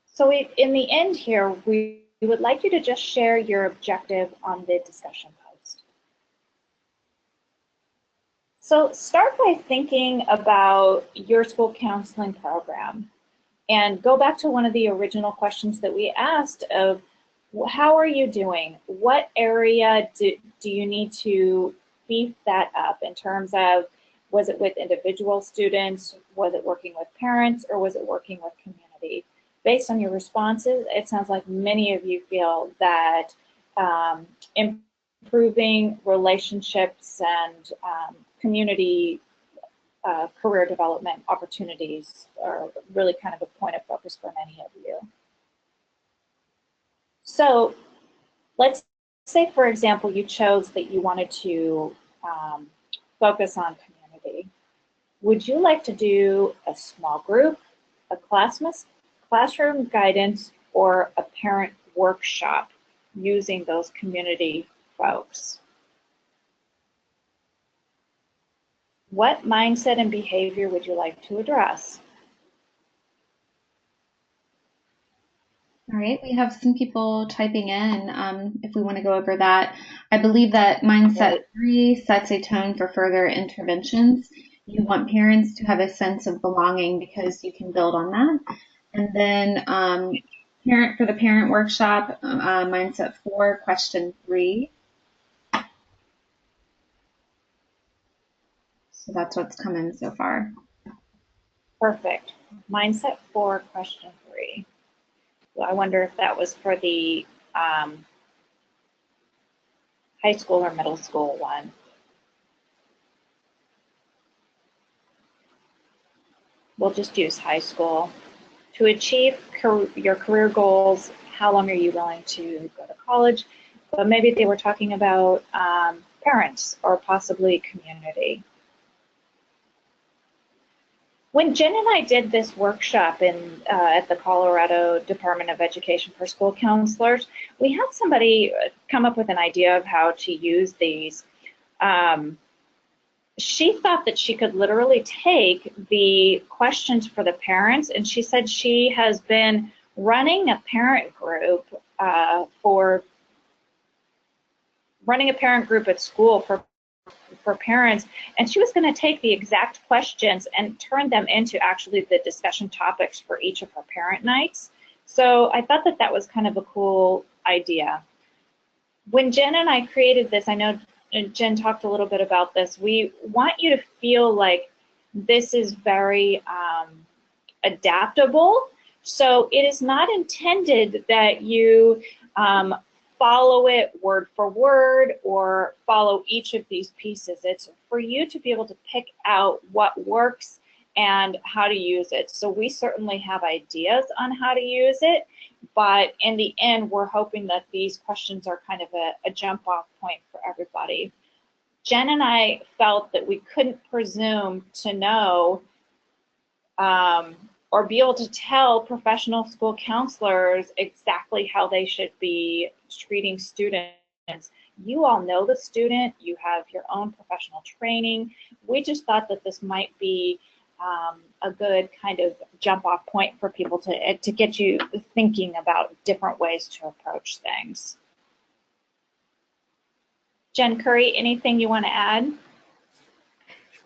So in the end here, we would like you to just share your objective on the discussion post. So start by thinking about your school counseling program and go back to one of the original questions that we asked of how are you doing? What area do you need to beef that up in terms of, was it with individual students, was it working with parents, or was it working with community? Based on your responses, it sounds like many of you feel that improving relationships and community career development opportunities are really kind of a point of focus for many of you. So let's say, for example, you chose that you wanted to um, focus on community. Would you like to do a small group, a classroom guidance, or a parent workshop using those community folks? What mindset and behavior would you like to address? All right, we have some people typing in if we want to go over that. I believe that mindset Right. 3 sets a tone for further interventions. You want parents to have a sense of belonging because you can build on that. And then parent for the parent workshop, mindset 4, question 3. So that's what's come in so far. Perfect. Mindset 4, question 3. Well, I wonder if that was for the high school or middle school one. We'll just use high school. To achieve your career goals, how long are you willing to go to college? But maybe they were talking about parents or possibly community. When Jen and I did this workshop at the Colorado Department of Education for school counselors, we had somebody come up with an idea of how to use these. She thought that she could literally take the questions for the parents, and she said she has been running a parent group at school for parents, and she was going to take the exact questions and turn them into actually the discussion topics for each of her parent nights. So I thought that that was kind of a cool idea. When Jen and I created this, I know Jen talked a little bit about this, we want you to feel like this is very adaptable. So it is not intended that you follow it word for word or follow each of these pieces. It's for you to be able to pick out what works and how to use it. So we certainly have ideas on how to use it, but in the end, we're hoping that these questions are kind of a jump off point for everybody. Jen and I felt that we couldn't presume to know or be able to tell professional school counselors exactly how they should be treating students. You all know the student, you have your own professional training. We just thought that this might be a good kind of jump off point for people to get you thinking about different ways to approach things. Jen Curry, anything you want to add?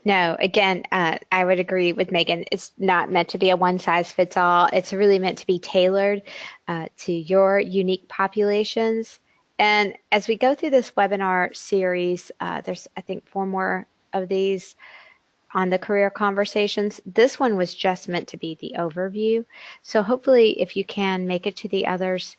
No, again, I would agree with Megan. It's not meant to be a one size fits all. It's really meant to be tailored to your unique populations. And as we go through this webinar series, there's, I think, 4 more of these on the career conversations. This one was just meant to be the overview. So hopefully, if you can make it to the others,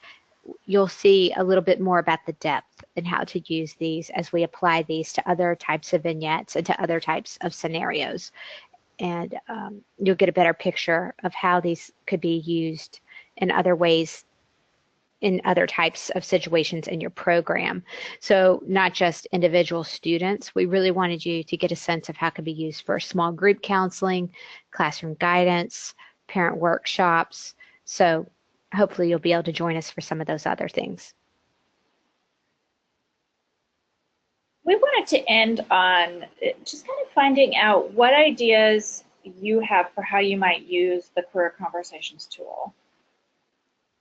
you'll see a little bit more about the depth and how to use these as we apply these to other types of vignettes and to other types of scenarios. And you'll get a better picture of how these could be used in other ways in other types of situations in your program. So not just individual students, we really wanted you to get a sense of how it could be used for small group counseling, classroom guidance, parent workshops. So hopefully you'll be able to join us for some of those other things. We wanted to end on just kind of finding out what ideas you have for how you might use the Career Conversations tool.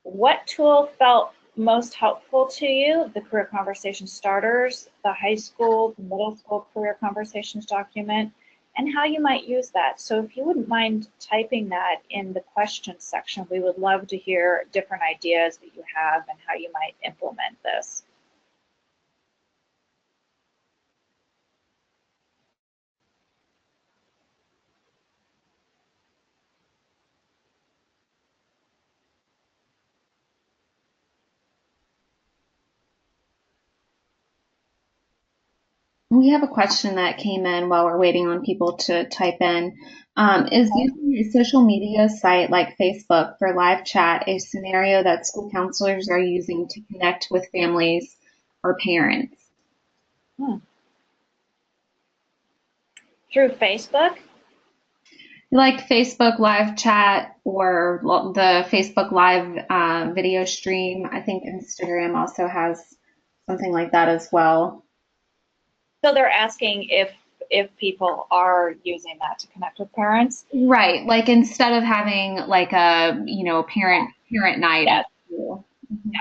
What tool felt most helpful to you? The Career Conversation Starters, the high school, the middle school Career Conversations document, and how you might use that. So if you wouldn't mind typing that in the questions section, we would love to hear different ideas that you have and how you might implement this. We have a question that came in while we're waiting on people to type in. Is using a social media site like Facebook for live chat a scenario that school counselors are using to connect with families or parents? Hmm. Through Facebook? Like Facebook live chat or the Facebook live video stream. I think Instagram also has something like that as well. So they're asking if people are using that to connect with parents. Right. Like instead of having like a, parent night Yes. at school. Mhm.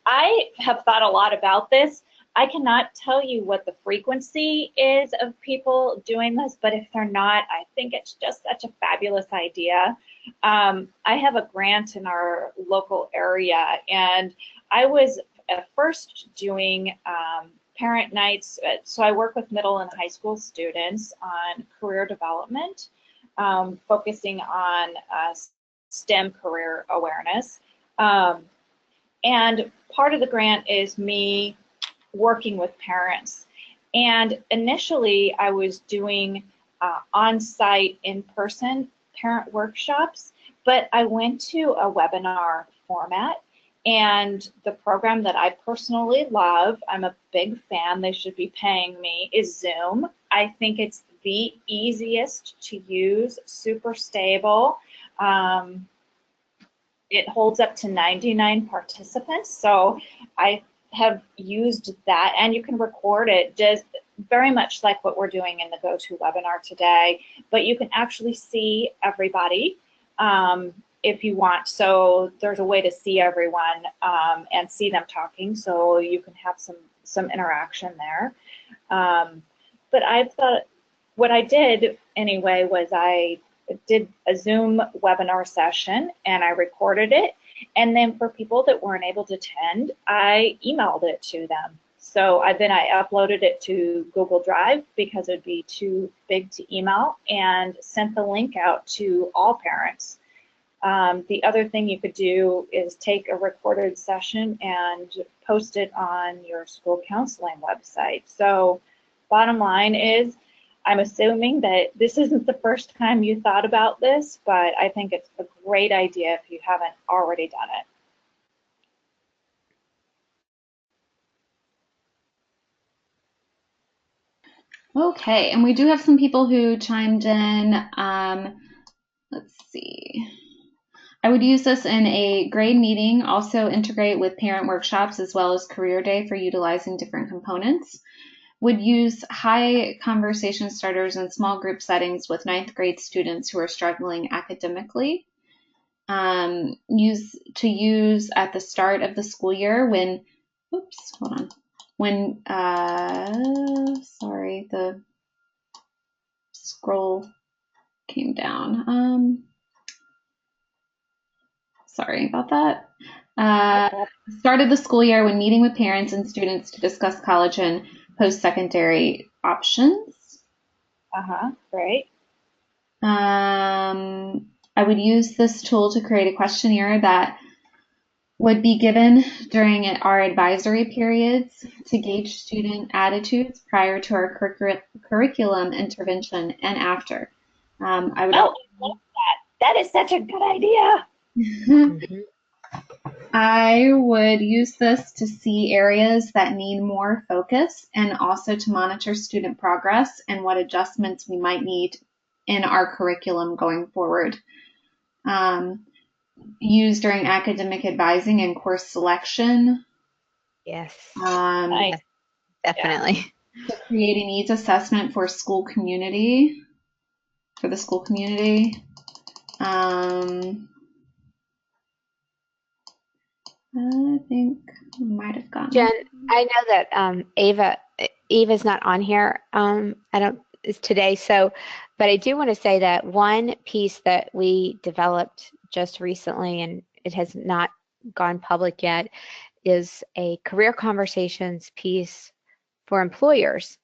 I have thought a lot about this. I cannot tell you what the frequency is of people doing this, but if they're not, I think it's just such a fabulous idea. I have a grant in our local area, and I was at first doing parent nights. So I work with middle and high school students on career development, focusing on STEM career awareness. Um, and part of the grant is me working with parents. And initially, I was doing on-site, in-person parent workshops, but I went to a webinar format. And the program that I personally love, I'm a big fan, they should be paying me, is Zoom. I think it's the easiest to use, super stable. It holds up to 99 participants. So I have used that, and you can record it just very much like what we're doing in the GoToWebinar today, but you can actually see everybody if you want. So there's a way to see everyone and see them talking, so you can have some interaction there. But I thought what I did anyway was I did a Zoom webinar session and I recorded it. And then for people that weren't able to attend, I emailed it to them. So then I uploaded it to Google Drive because it'd be too big to email, and sent the link out to all parents. The other thing you could do is take a recorded session and post it on your school counseling website. So bottom line is, I'm assuming that this isn't the first time you thought about this, but I think it's a great idea if you haven't already done it. Okay, and we do have some people who chimed in. Let's see. I would use this in a grade meeting, also integrate with parent workshops as well as career day for utilizing different components. Would use high conversation starters in small group settings with ninth grade students who are struggling academically. Use at the start of the school year when, oops, hold on. When, sorry, the scroll came down. Sorry about that. Uh, Started the school year when meeting with parents and students to discuss college and post-secondary options. Great. I would use this tool to create a questionnaire that would be given during our advisory periods to gauge student attitudes prior to our curriculum intervention and after. I would Oh, I love that. That is such a good idea. Mhm. I would use this to see areas that need more focus and also to monitor student progress and what adjustments we might need in our curriculum going forward. Um, Used during academic advising and course selection. Yes, Um, Nice. Yeah. definitely. to create a needs assessment for the school community. Um, I think I might have gotten. Jen, I know that Eva's not on here. I don't is today. So, but I do want to say that one piece that we developed just recently, and it has not gone public yet, is a career conversations piece for employers.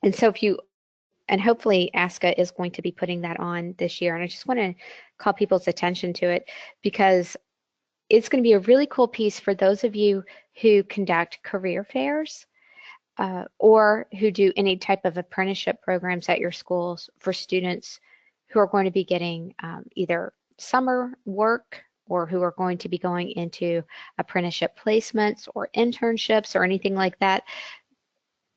And so if you and hopefully ASCA is going to be putting that on this year. And I just want to call people's attention to it because it's going to be a really cool piece for those of you who conduct career fairs or who do any type of apprenticeship programs at your schools for students who are going to be getting either summer work or who are going to be going into apprenticeship placements or internships or anything like that,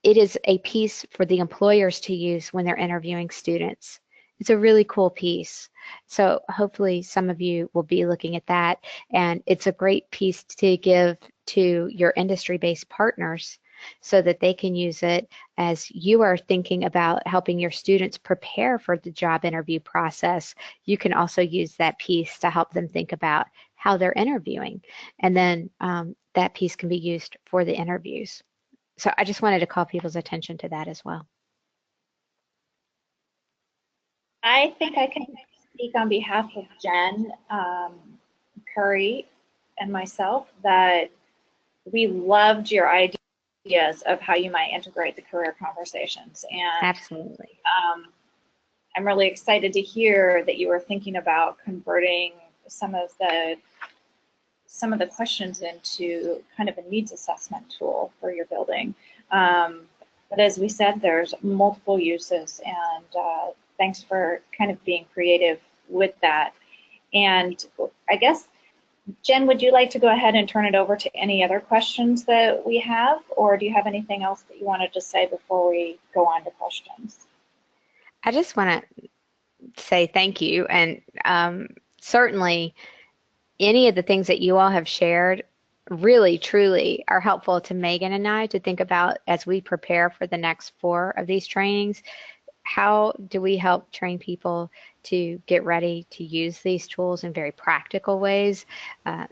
it is a piece for the employers to use when they're interviewing students. It's a really cool piece. So hopefully some of you will be looking at that, and it's a great piece to give to your industry-based partners so that they can use it as you are thinking about helping your students prepare for the job interview process. You can also use that piece to help them think about how they're interviewing, and then that piece can be used for the interviews. So I just wanted to call people's attention to that as well. I think I can speak on behalf of Jen Curry and myself that we loved your ideas of how you might integrate the career conversations. And Absolutely. I'm really excited to hear that you were thinking about converting some of the questions into kind of a needs assessment tool for your building. But as we said, there's multiple uses, and thanks for kind of being creative with that. And I guess, Jen, would you like to go ahead and turn it over to any other questions that we have, or do you have anything else that you wanted to say before we go on to questions? I just want to say thank you, and certainly any of the things that you all have shared really, truly are helpful to Megan and I to think about as we prepare for the next 4 of these trainings. How do we help train people to get ready to use these tools in very practical ways?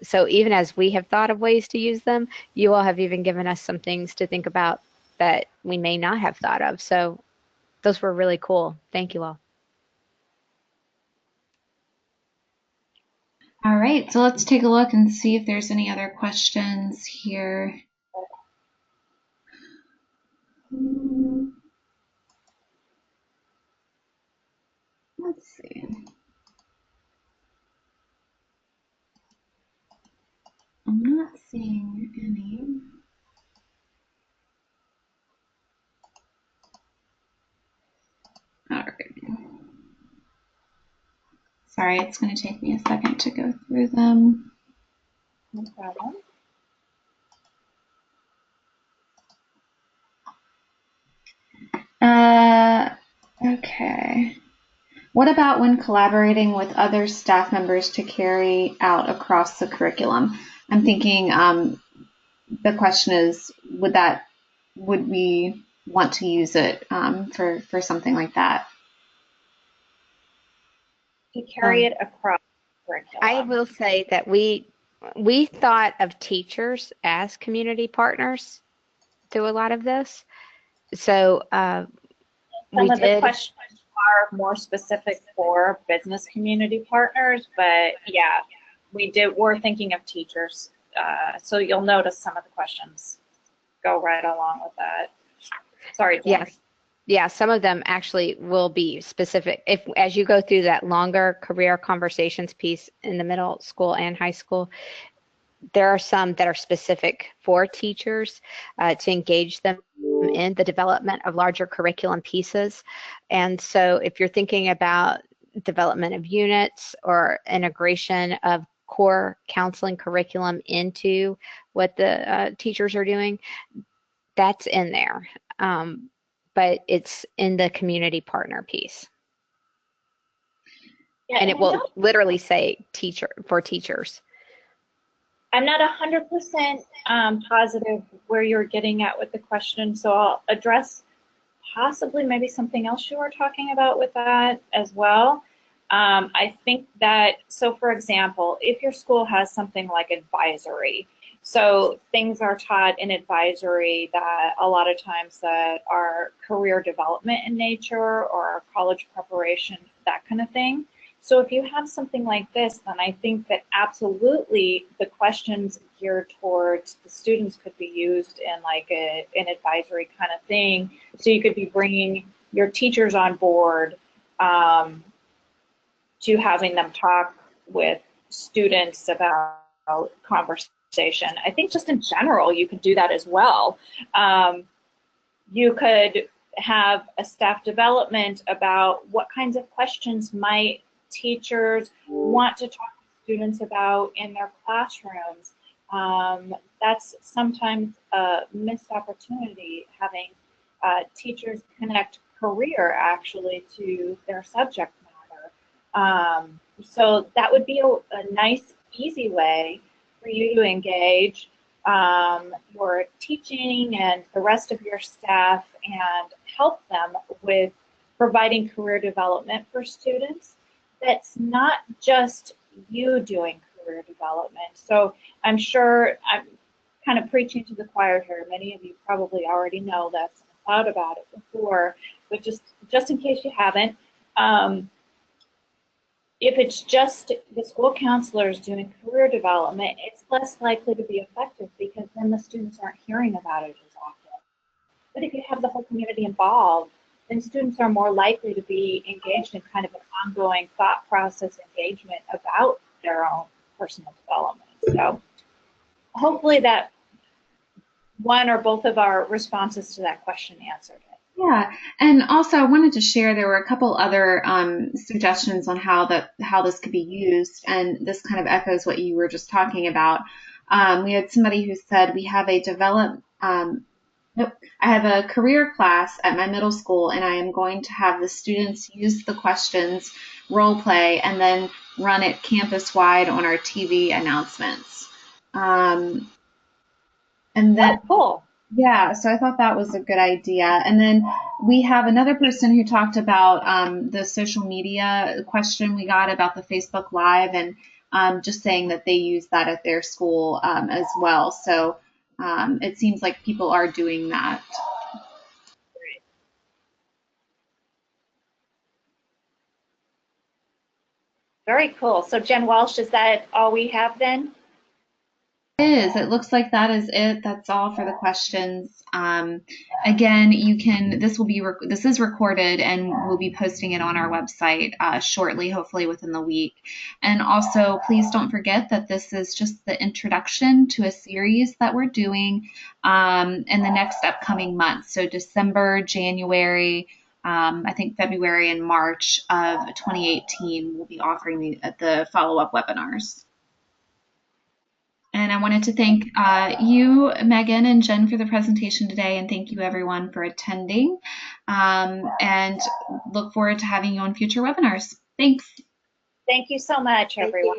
So even as we have thought of ways to use them, you all have even given us some things to think about that we may not have thought of. So those were really cool. Thank you all. All right, so let's take a look and see if there's any other questions here. Let's see. I'm not seeing any. All right. Sorry, it's going to take me a second to go through them. No problem. Okay. What about when collaborating with other staff members to carry out across the curriculum? I'm thinking the question is, would we want to use it for something like that? To carry it across curriculum. I will say that we thought of teachers as community partners through a lot of this. So we Some of the did. questions are more specific for business community partners, but yeah, we're thinking of teachers. So you'll notice some of the questions go right along with that. Sorry, Jen. Yes. Yeah, some of them actually will be specific. If as you go through that longer career conversations piece in the middle school and high school, there are some that are specific for teachers to engage them in the development of larger curriculum pieces. And so if you're thinking about development of units or integration of core counseling curriculum into what the teachers are doing, that's in there. But it's in the community partner piece. Yeah, And it will literally say teacher for teachers. I'm not 100% positive where you're getting at with the question, so I'll address possibly maybe something else you were talking about with that as well. I think that, so for example, if your school has something like advisory, so things are taught in advisory that a lot of times that are career development in nature or college preparation, that kind of thing. So if you have something like this, then I think that absolutely the questions geared towards the students could be used in like an advisory kind of thing. So you could be bringing your teachers on board to having them talk with students about conversation. I think just in general, you could do that as well. You could have a staff development about what kinds of questions might teachers want to talk to students about in their classrooms. That's sometimes a missed opportunity, having teachers connect career actually to their subject matter. So that would be a nice, easy way for you to engage your teaching and the rest of your staff and help them with providing career development for students. That's not just you doing career development. So I'm sure I'm kind of preaching to the choir here. Many of you probably already know this and thought about it before, but just in case you haven't, if it's just the school counselors doing career development, it's less likely to be effective because then the students aren't hearing about it as often. But if you have the whole community involved, then students are more likely to be engaged in kind of an ongoing thought process engagement about their own personal development. So hopefully that one or both of our responses to that question answered it. Yeah, and also I wanted to share there were a couple other suggestions on how this could be used, and this kind of echoes what you were just talking about. We had somebody who said we have a nope, I have a career class at my middle school, and I am going to have the students use the questions, role play, and then run it campus wide on our TV announcements. Um, and then Oh, cool. yeah, so I thought that was a good idea. And then we have another person who talked about the social media question we got about the Facebook Live, and just saying that they use that at their school as well. So it seems like people are doing that. Very cool. So Jen Walsh, is that all we have then? It looks like that is it. That's all for the questions. Again, this is recorded and we'll be posting it on our website shortly, hopefully within the week. And also, please don't forget that this is just the introduction to a series that we're doing in the next upcoming months. So December, January, I think February and March of 2018, we'll be offering the follow-up webinars. And I wanted to thank you, Megan and Jen, for the presentation today, and thank you everyone for attending. And look forward to having you on future webinars. Thanks. Thank you so much, everyone.